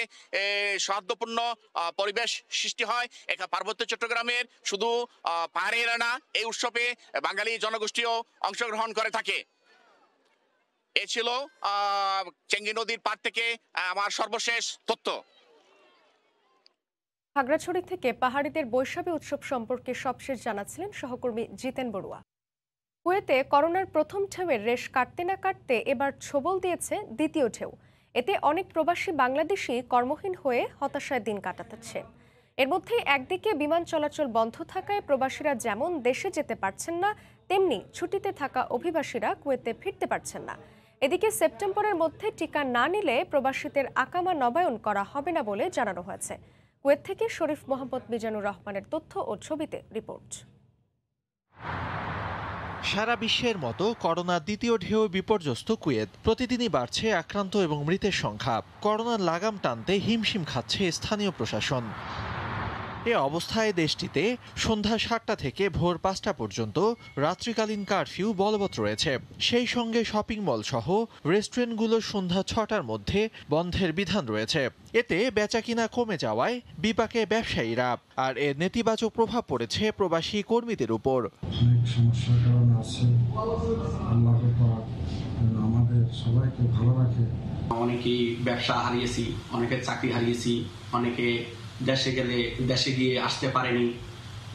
সৌহার্দ্যপূর্ণ পরিবেশ সৃষ্টি হয়। পার্বত্য চট্টগ্রামের শুধু পাহাড়িরা না, এই উৎসবে বাঙালি জনগোষ্ঠীও অংশগ্রহণ করে থাকে। এ ছিল চেঙ্গি নদীর পাড় থেকে আমার সর্বশেষ তথ্য। খাগড়াছড়ি থেকে পাহাড়িদের বৈশাখী উৎসব সম্পর্কে সবশেষ জানাচ্ছিলেন সহকর্মী জিতেন বড়ুয়া। কুয়েতে করোনার প্রথম ঢেউয়ের রেশ কাটতে না কাটতে এবার ছোবল দিয়েছে দ্বিতীয় ঢেউ। এতে অনেক প্রবাসী বাংলাদেশি কর্মহীন হয়ে হতাশায় দিন কাটাচ্ছে। এর মধ্যে একদিকে বিমান চলাচল বন্ধ থাকায় প্রবাসীরা যেমন দেশে যেতে পারছেন না, তেমনি ছুটিতে থাকা অভিবাসীরা কুয়েতে ফিরতে পারছেন না। এদিকে সেপ্টেম্বরের মধ্যে টিকা না নিলে প্রবাসীদের আকামা নবায়ন করা হবে না বলে জানানো হয়েছে। কুয়েত থেকে শরীফ মোহাম্মদ মিজানুর রহমানের তথ্য ও ছবিতে রিপোর্ট। সারা বিশ্বের মতো করোনার দ্বিতীয় ঢেউ বিপর্যস্ত কুয়েত। প্রতিদিনই বাড়ছে আক্রান্ত এবং মৃতের সংখ্যা। করোনার লাগাম টানতে হিমশিম খাচ্ছে স্থানীয় প্রশাসন। এ অবস্থায় দেশটিতে সন্ধ্যা ৭টা থেকে ভোর ৫টা পর্যন্ত রাত্রিকালীন কারফিউ বলবৎ রয়েছে। সেই সঙ্গে শপিং মল সহ রেস্টুরেন্টগুলো সন্ধ্যা ৬টার মধ্যে বন্ধের বিধান রয়েছে। এতে বেচাকিনা কমে যাওয়ায় বিপাকে ব্যবসায়ীরা, আর এর নেতিবাচক প্রভাব পড়েছে প্রবাসী কর্মীদের উপর। অনেক সমস্যার কারণ আছে, আল্লাহ পাক আমাদের সবাইকে ভালো রাখে। অনেকেই ব্যবসা হারিয়েছি, অনেকে চাকরি হারিয়েছি, অনেকে দেশে গেলে দেশে গিয়ে আসতে পারেনি।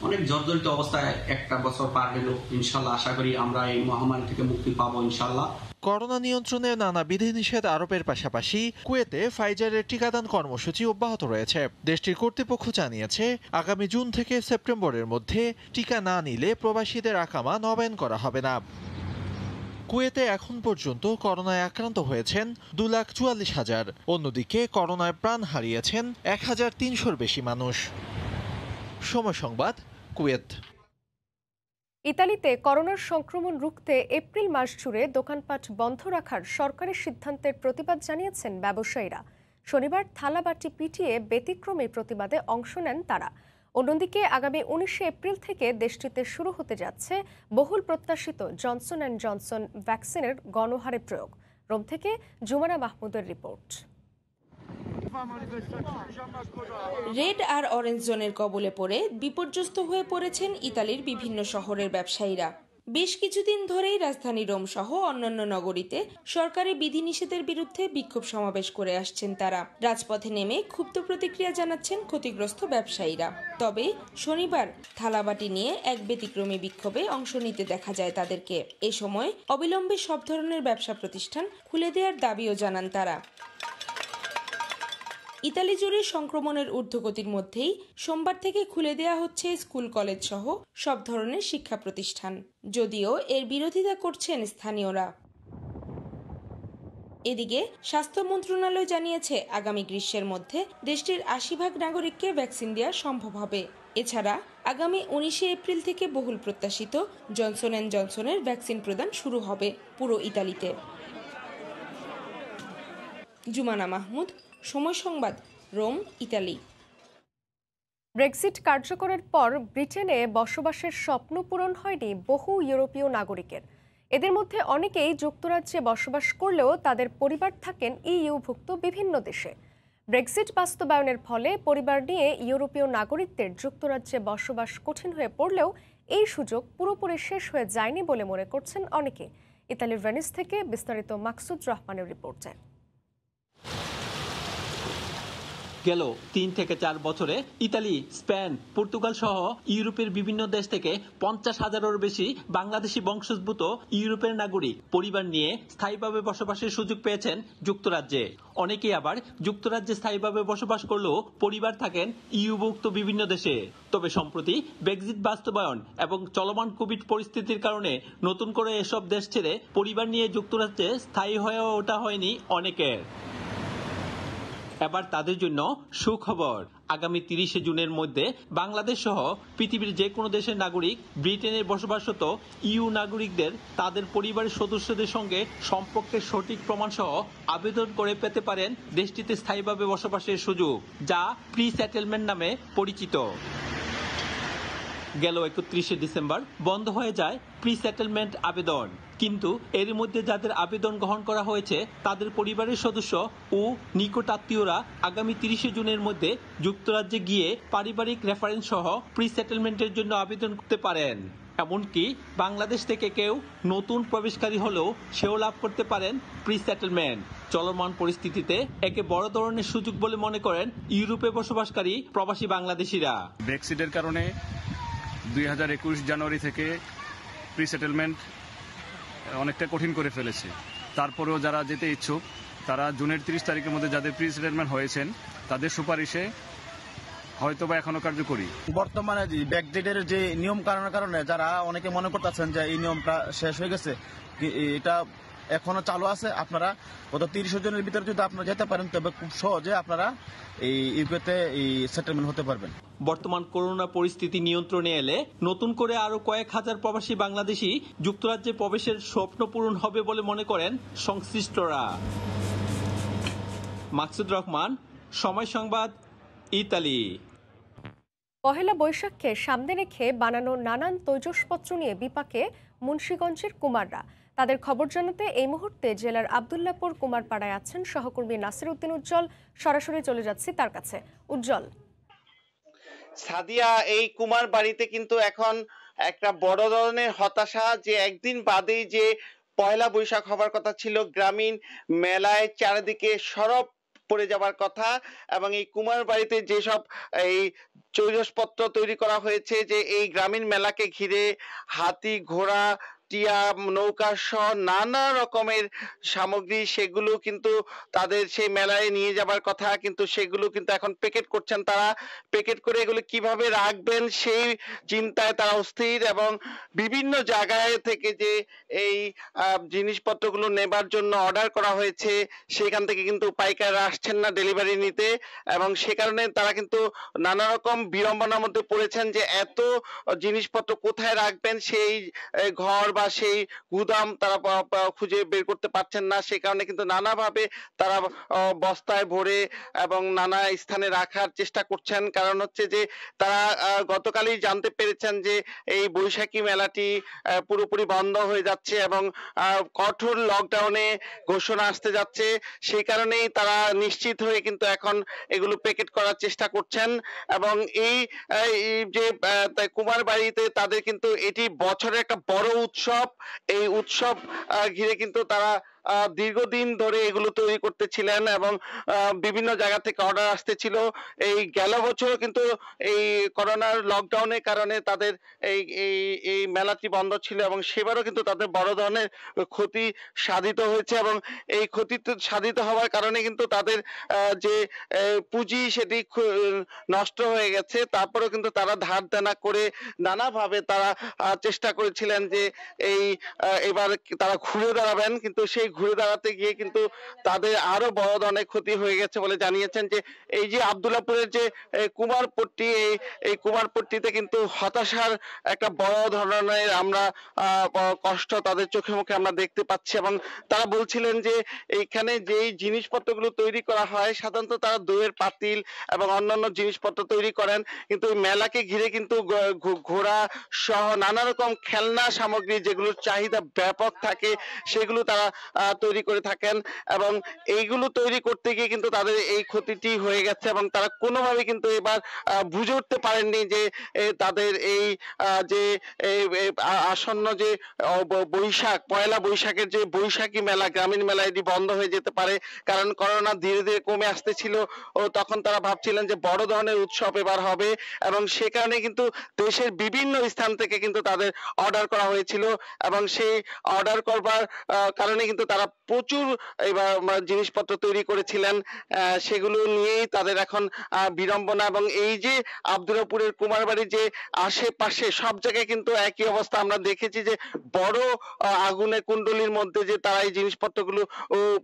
অনেক জর্জরিত অবস্থায় একটা বছর পার হল। ইনশাল্লাহ আশা করি আমরা এই মহামারী থেকে মুক্তি পাবো ইনশাল্লাহ। করোনা নিয়ন্ত্রণে নানা বিধিনিষেধ আরোপের পাশাপাশি কুয়েতে ফাইজারের টিকাদান কর্মসূচি অব্যাহত রয়েছে। দেশটির কর্তৃপক্ষ জানিয়েছে, আগামী জুন থেকে সেপ্টেম্বরের মধ্যে টিকা না নিলে প্রবাসীদের আকামা নবায়ন করা হবে না। কুয়েতে এখন পর্যন্ত করোনায় আক্রান্ত হয়েছেন 2,44,000। অন্যদিকে করোনায় প্রাণ হারিয়েছেন 1,300-র বেশি মানুষ। সময় সংবাদ, কুয়েত। ইতালিতে করোনার সংক্রমণ রুখতে এপ্রিল মাস জুড়ে দোকানপাট বন্ধ রাখার সরকারের সিদ্ধান্তের প্রতিবাদ জানিয়েছেন ব্যবসায়ীরা। শনিবার থালাবাটি পিটিয়ে ব্যতিক্রমী প্রতিবাদে অংশ নেন তারা। অন্যদিকে আগামী 19 এপ্রিল থেকে দেশটিতে শুরু হতে যাচ্ছে বহুল প্রত্যাশিত জনসন অ্যান্ড জনসন ভ্যাকসিনের গণহারে প্রয়োগ। রোম থেকে জুমানা মাহমুদের রিপোর্ট। রেড আর অরেঞ্জ জোনের কবলে পড়ে বিপর্যস্ত হয়ে পড়েছেন ইতালির বিভিন্ন শহরের ব্যবসায়ীরা। বেশ কিছুদিন ধরেই রাজধানী রোম সহ অন্যান্য নগরীতে সরকারি বিধিনিষেধের বিরুদ্ধে বিক্ষোভ সমাবেশ করে আসছেন তারা। রাজপথে নেমে ক্ষুব্ধ প্রতিক্রিয়া জানাচ্ছেন ক্ষতিগ্রস্ত ব্যবসায়ীরা। তবে শনিবার থালাবাটি নিয়ে এক ব্যতিক্রমী বিক্ষোভে অংশ নিতে দেখা যায় তাদেরকে। এ সময় অবিলম্বে সব ধরনের ব্যবসা প্রতিষ্ঠান খুলে দেওয়ার দাবিও জানান তারা। ইতালি জুড়ে সংক্রমণের ঊর্ধ্বগতির মধ্যেই সোমবার থেকে খুলে দেওয়া হচ্ছে স্কুল, কলেজ সহ সব ধরনের শিক্ষা প্রতিষ্ঠান, যদিও এর বিরোধিতা করছেন স্থানীয়রা। এদিকে স্বাস্থ্য মন্ত্রণালয় জানিয়েছে, আগামী গ্রীষ্মের মধ্যে দেশটির 80% নাগরিককে ভ্যাকসিন দেওয়া সম্ভব হবে। এছাড়া আগামী 19 এপ্রিল থেকে বহুল প্রত্যাশিত জনসন অ্যান্ড জনসনের ভ্যাকসিন প্রদান শুরু হবে পুরো ইতালিতে। জুমানা মাহমুদ, সময় সংবাদ, রোম, ইতালি। ব্রেক্সিট কার্যকরের পর ব্রিটেনে বসবাসের স্বপ্ন পূরণ হয়নি বহু ইউরোপীয় নাগরিকের। এদের মধ্যে অনেকেই যুক্তরাজ্যে বসবাস করলেও তাদের পরিবার থাকেন ইইউভুক্ত বিভিন্ন দেশে। ব্রেক্সিট বাস্তবায়নের ফলে পরিবার নিয়ে ইউরোপীয় নাগরিকদের যুক্তরাজ্যে বসবাস কঠিন হয়ে পড়লেও এই সুযোগ পুরোপুরি শেষ হয়ে যায়নি বলে মনে করছেন অনেকে। ইতালির ভেনিস থেকে বিস্তারিত মাকসুদ রহমানের রিপোর্টে। গেল 3 থেকে 4 বছরে ইতালি, স্পেন, পর্তুগাল সহ ইউরোপের বিভিন্ন দেশ থেকে 50,000-এরও বেশি বাংলাদেশি বংশোদ্ভূত ইউরোপের নাগরিক পরিবার নিয়ে স্থায়ীভাবে বসবাসের সুযোগ পেয়েছেন যুক্তরাজ্যে। অনেকেই আবার যুক্তরাজ্যে স্থায়ীভাবে বসবাস করলেও পরিবার থাকেন ইউভুক্ত বিভিন্ন দেশে। তবে সম্প্রতি ব্রেক্সিট বাস্তবায়ন এবং চলমান কোভিড পরিস্থিতির কারণে নতুন করে এসব দেশ ছেড়ে পরিবার নিয়ে যুক্তরাজ্যে স্থায়ী হয়ে ওঠা হয়নি অনেকের। এবার তাদের জন্য সুখবর। আগামী 30 জুনের মধ্যে বাংলাদেশ সহ পৃথিবীর যে কোনো দেশের নাগরিক ব্রিটেনে বসবাসরত ইউ নাগরিকদের তাদের পরিবারের সদস্যদের সঙ্গে সম্পর্কের সঠিক প্রমাণ সহ আবেদন করে পেতে পারেন দেশটিতে স্থায়ীভাবে বসবাসের সুযোগ, যা প্রি সেটেলমেন্ট নামে পরিচিত। গেল 31 ডিসেম্বর বন্ধ হয়ে যায় প্রি সেটেলমেন্ট আবেদন, কিন্তু এর মধ্যে যাদের আবেদন গ্রহণ করা হয়েছে তাদের পরিবারের সদস্য ও নিকটাত্মীয়রা আগামী 30 জুনের মধ্যে যুক্তরাজ্যে গিয়ে পারিবারিক রেফারেন্স সহ প্রি সেটেলমেন্টের জন্য আবেদন করতে পারেন। এমনকি বাংলাদেশ থেকে কেউ নতুন প্রবেশকারী হলেও সেও লাভ করতে পারেন প্রি সেটেলমেন্ট। চলমান পরিস্থিতিতে একে বড় ধরনের সুযোগ বলে মনে করেন ইউরোপে বসবাসকারী প্রবাসী বাংলাদেশিরা। ব্রেক্সিটের কারণে 2021 জানুয়ারি থেকে প্রি সেটেলমেন্ট অনেকটা কঠিন করে ফেলেছে। তারপরেও যারা যেতে ইচ্ছুক তারা জুনের 30 তারিখের মধ্যে যাদের প্রি সেটেলমেন্ট হয়েছেন তাদের সুপারিশে হয়তোবা এখনো কার্যকরী। বর্তমানে ব্রেক্সিটের যে নিয়ম কারণের কারণে যারা অনেকে মনে করতেছেন যে এই নিয়মটা শেষ হয়ে গেছে, এটা এখনো চালু আছে। আপনারা গত 30 জনের ভিতরে যদি আপনারা যেতে পারেন তবে খুব সহজে আপনারা এই ইউকেতে এই সেটেলমেন্ট হতে পারবেন। বর্তমান করোনা পরিস্থিতি নিয়ন্ত্রণে এলে নতুন করে আরো কয়েক হাজার প্রবাসী বাংলাদেশি যুক্তরাজ্যে প্রবেশের স্বপ্ন পূরণ হবে বলে মনে করেন সংশ্লিষ্টরা। মাকসুদ রহমান, সময় সংবাদ, ইতালি। পহেলা বৈশাখকে সামনে রেখে বানানো নানান তৈজসপত্র নিয়ে বিপাকে মুন্সিগঞ্জের কুমাররা। তাদের খবর জানাতে এই মুহূর্তে জেলার আব্দুল্লাহপুর কুমারপাড়ায় আছেন সহকর্মী নাসির উদ্দিন উজ্জ্বল। সরাসরি চলে যাচ্ছি তার কাছে। উজ্জ্বল, সাদিয়া, এই কুমার বাড়িতে কিন্তু এখন একটা বড় ধরনের হতাশা যে একদিন বাদেই যে পয়লা বৈশাখ হবার কথা ছিল, গ্রামীণ মেলায় চারিদিকে সরব পড়ে যাওয়ার কথা, এবং এই কুমার বাড়িতে যেসব এই তৈজসপত্র তৈরি করা হয়েছে, যে এই গ্রামীণ মেলাকে ঘিরে হাতি, ঘোড়া, টিয়া, নৌকা সহ নানা রকমের সামগ্রী, সেগুলো কিন্তু তাদের সেই মেলায় নিয়ে যাবার কথা, কিন্তু সেগুলো কিন্তু এখন প্যাকেট করছেন তারা। প্যাকেট করে এগুলো কিভাবে রাখবেন সেই চিন্তায় তারা অস্থির, এবং বিভিন্ন জায়গায় থেকে যে এই জিনিসপত্রগুলো নেবার জন্য অর্ডার করা হয়েছে, সেখান থেকে কিন্তু পাইকাররা আসছেন না ডেলিভারি নিতে, এবং সে কারণে তারা কিন্তু নানা রকম বিড়ম্বনার মধ্যে পড়েছেন যে এত জিনিসপত্র কোথায় রাখবেন, সেই ঘর বা সেই গুদাম তারা খুঁজে বের করতে পারছেন না। সে কারণে কিন্তু নানাভাবে তারা বস্তায় ভরে এবং নানা স্থানে রাখার চেষ্টা করছেন। কারণ হচ্ছে যে তারা গতকালই জানতে পেরেছেন যে এই বৈশাখী মেলাটি পুরোপুরি বন্ধ হয়ে যাচ্ছে এবং কঠোর লকডাউনে ঘোষণা আসতে যাচ্ছে। সেই কারণেই তারা নিশ্চিত হয়ে কিন্তু এখন এগুলো প্যাকেট করার চেষ্টা করছেন। এবং এই যে কুমার বাড়িতে তাদের কিন্তু এটি বছরের একটা বড় উৎসব। এই উৎসব ঘিরে কিন্তু তারা দীর্ঘদিন ধরে এগুলো তৈরি করতেছিলেন এবং বিভিন্ন জায়গা থেকে অর্ডার আসতেছিল। এই গেল বছরও কিন্তু এই করোনার লকডাউনের কারণে তাদের এই এই এই মেলাটি বন্ধ ছিল, এবং সেবারও কিন্তু তাদের বড় ধরনের ক্ষতি সাধিত হয়েছে, এবং এই ক্ষতি সাধিত হওয়ার কারণে কিন্তু তাদের যে পুঁজি সেটি নষ্ট হয়ে গেছে। তারপরেও কিন্তু তারা ধার দেনা করে নানাভাবে তারা চেষ্টা করেছিলেন যে এই এবার তারা ঘুরে দাঁড়াবেন, কিন্তু সেই ঘুরে দাঁড়াতে গিয়ে কিন্তু তাদের আরো বড় ধরনের ক্ষতি হয়ে গেছে বলে জানিয়েছেন। যে এই যে আব্দুল্লাহপুরের যে কুমারপট্টি, এই কুমারপট্টিতে কিন্তু হতাশার একটা বড় ধরনের আমরা কষ্ট তাদের চোখে মুখে আমরা দেখতে পাচ্ছি, এবং তারা বলছিলেন যে এইখানে যেই জিনিসপত্রগুলো তৈরি করা হয় সাধারণত তারা দইয়ের পাতিল এবং অন্যান্য জিনিসপত্র তৈরি করেন, কিন্তু এই মেলাকে ঘিরে কিন্তু ঘোড়া সহ নানা রকম খেলনা সামগ্রী যেগুলোর চাহিদা ব্যাপক থাকে সেগুলো তারা তৈরি করে থাকেন, এবং এইগুলো তৈরি করতে গিয়ে কিন্তু তাদের এই ক্ষতিটি হয়ে গেছে, এবং তারা কোনোভাবে কিন্তু এবার বুঝে উঠতে পারেননি যে তাদের এই যে আসন্ন যে বৈশাখ, পয়লা বৈশাখের যে বৈশাখী মেলা, গ্রামীণ মেলা, এটি বন্ধ হয়ে যেতে পারে। কারণ করোনা ধীরে ধীরে কমে আসতেছিল ও তখন তারা ভাবছিলেন যে বড় ধরনের উৎসব এবার হবে, এবং সে কারণে কিন্তু দেশের বিভিন্ন স্থান থেকে কিন্তু তাদের অর্ডার করা হয়েছিল, এবং সেই অর্ডার করবার কারণে কিন্তু তারা প্রচুর এবার জিনিসপত্র তৈরি করেছিলেন। সেগুলো নিয়েই তাদের এখন বিড়ম্বনা। এবং এই যে আব্দুল্লাহপুরের কুমারবাড়ি যে আশেপাশে সব জায়গায় কিন্তু একই অবস্থা আমরা দেখেছি, যে বড় আগুনের কুণ্ডলির মধ্যে যে তারা এই জিনিসপত্রগুলো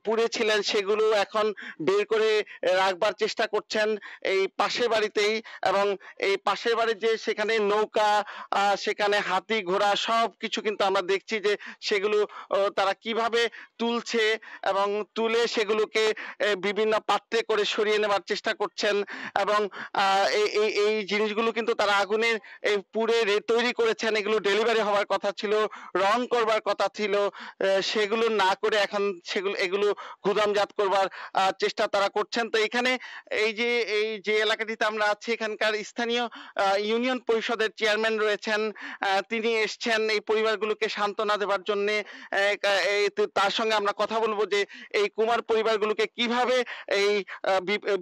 পুড়েছিলেন সেগুলো এখন বের করে রাখবার চেষ্টা করছেন এই পাশের বাড়িতেই, এবং এই পাশের বাড়ির যে সেখানে নৌকা, সেখানে হাতি, ঘোড়া সব কিছু কিন্তু আমরা দেখছি যে সেগুলো তারা কিভাবে তুলছে এবং তুলে সেগুলোকে বিভিন্ন পাত্রে করে সরিয়ে নেবার চেষ্টা করছেন, এবং এই জিনিসগুলো কিন্তু তারা আগুনের পুড়ে তৈরি করেছেন। এগুলো ডেলিভারি হওয়ার কথা ছিল, রং করবার কথা ছিল, সেগুলো না করে এখন এগুলো গুদামজাত করবার চেষ্টা তারা করছেন। তো এখানে এই যে এলাকাটিতে আমরা আছি, এখানকার স্থানীয় ইউনিয়ন পরিষদের চেয়ারম্যান রয়েছেন, তিনি এসছেন এই পরিবারগুলোকে সান্ত্বনা দেবার জন্য। তার সঙ্গে আমরা কথা বলবো যে এই কুমার পরিবারগুলোকে কিভাবে এই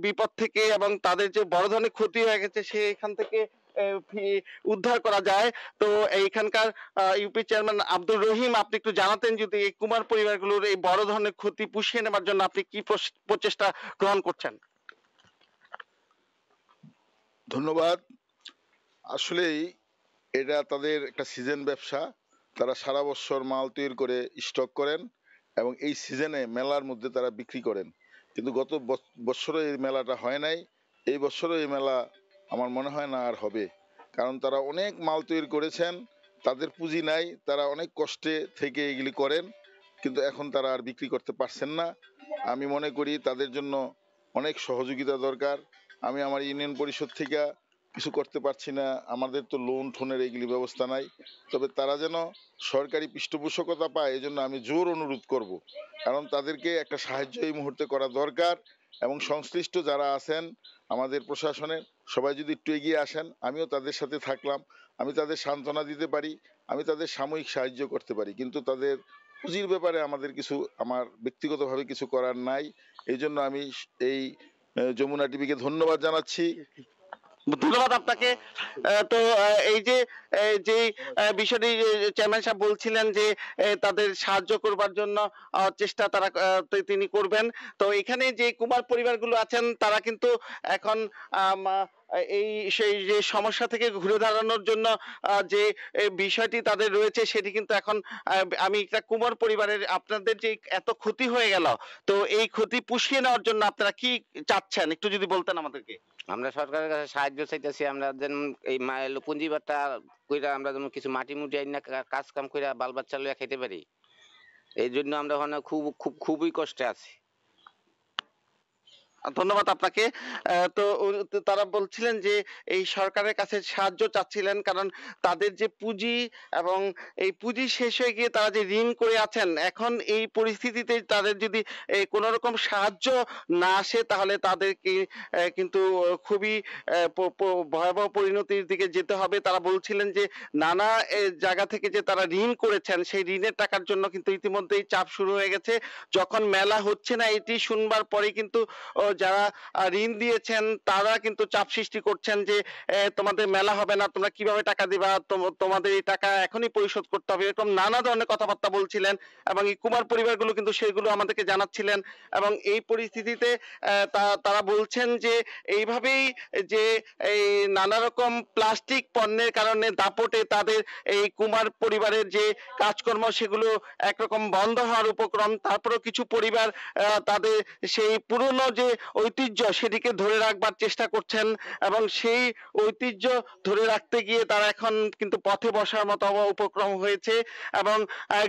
বিপদ থেকে এবং তাদের যে বড় ধরনের ক্ষতি হয়ে গেছে সেখান থেকে উদ্ধার করা যায়। তো এইখানকার ইউপি চেয়ারম্যান আব্দুর রহিম, আপনি একটু জানাতেন যদি এই কুমার পরিবারগুলোর এই বড় ধরনের ক্ষতি পুষিয়ে নেবার জন্য আপনি কি প্রচেষ্টা গ্রহণ করছেন? ধন্যবাদ। আসলেই এটা তাদের একটা সিজন ব্যবসা, তারা সারা বছর মাল তৈরি করে স্টক করেন এবং এই সিজনে মেলার মধ্যে তারা বিক্রি করেন, কিন্তু গত বছরও এই মেলাটা হয় নাই, এই বছরও এই মেলা আমার মনে হয় না আর হবে, কারণ তারা অনেক মাল তৈরি করেছেন, তাদের পুঁজি নাই, তারা অনেক কষ্টে থেকে এগুলি করেন, কিন্তু এখন তারা আর বিক্রি করতে পারছেন না। আমি মনে করি তাদের জন্য অনেক সহযোগিতা দরকার। আমি আমার ইউনিয়ন পরিষদ থেকে কিছু করতে পারছি না, আমাদের তো লোন ঠোনের এইগুলি ব্যবস্থা নাই, তবে তারা যেন সরকারি পৃষ্ঠপোষকতা পায় এই জন্য আমি জোর অনুরোধ করব, কারণ তাদেরকে একটা সাহায্য এই মুহূর্তে করা দরকার। এবং সংশ্লিষ্ট যারা আছেন আমাদের প্রশাসনের সবাই যদি একটু এগিয়ে আসেন, আমিও তাদের সাথে থাকলাম, আমি তাদের সান্ত্বনা দিতে পারি, আমি তাদের সাময়িক সাহায্য করতে পারি, কিন্তু তাদের পুঁজির ব্যাপারে আমাদের কিছু, আমার ব্যক্তিগতভাবে কিছু করার নাই। এই জন্য আমি এই যমুনা টিভিকে ধন্যবাদ জানাচ্ছি। ধন্যবাদ আপনাকে। তো এই যে বিষয়টি চেয়ারম্যান সাহেব বলছিলেন যে তাদের সাহায্য করবার জন্য চেষ্টা তারা তিনি করবেন। তো এখানে যে কুমার পরিবারগুলো আছেন তারা কিন্তু এখন এই সেই যে সমস্যা থেকে ঘুরে দাঁড়ানোর জন্য যে বিষয়টি তাদের রয়েছে সেটি কিন্তু এখন আমি একটা কুমার পরিবারের, আপনাদের যে এত ক্ষতি হয়ে গেল, তো এই ক্ষতি পুষিয়ে নেওয়ার জন্য আপনারা কি চাচ্ছেন একটু যদি বলতেন আমাদেরকে। আমরা সরকারের কাছে সাহায্য চাইতেছি, আমরা যেন এই পুঁজিবারটা কইরা আমরা যেন কিছু মাটি মুটি আইনা কাজ কাম কইরা বাল বাচ্চা লইয়া খেতে পারি, এই জন্য আমরা ওখানে খুবই কষ্টে আছি। ধন্যবাদ আপনাকে। তো তারা বলছিলেন যে এই সরকারের কাছে সাহায্য চাচ্ছিলেন, কারণ তাদের যে পুঁজি এবং এই পুঁজি শেষ হয়ে গিয়ে তারা যে ঋণ করে আছেন, এখন এই পরিস্থিতিতে তাদের যদি কোনো রকম সাহায্য না আসে তাহলে তাদেরকে কিন্তু খুবই ভয়াবহ পরিণতির দিকে যেতে হবে। তারা বলছিলেন যে নানা জায়গা থেকে যে তারা ঋণ করেছেন সেই ঋণের টাকার জন্য কিন্তু ইতিমধ্যেই চাপ শুরু হয়ে গেছে। যখন মেলা হচ্ছে না এটি শুনবার পরে কিন্তু যারা ঋণ দিয়েছেন তারা কিন্তু চাপ সৃষ্টি করছেন যে তোমাদের মেলা হবে না, তোমরা কিভাবে টাকা দিবা, তোমাদের এই টাকা এখনই পরিশোধ করতে হবে, এরকম নানা ধরনের কথাবার্তা বলছিলেন এবং এই কুমার পরিবারগুলো কিন্তু সেগুলো আমাদেরকে জানাচ্ছিলেন। এবং এই পরিস্থিতিতে তারা বলছেন যে এইভাবেই যে এই নানা রকম প্লাস্টিক পণ্যের কারণে দাপটে তাদের এই কুমার পরিবারের যে কাজকর্ম সেগুলো একরকম বন্ধ হওয়ার উপক্রম। তারপরেও কিছু পরিবার তাদের সেই পুরনো যে ঐতিহ্য সেটিকে ধরে রাখবার চেষ্টা করছেন এবং সেই ঐতিহ্য ধরে রাখতে গিয়ে তারা এখন কিন্তু পথে বসার মতো উপক্রম হয়েছে। এবং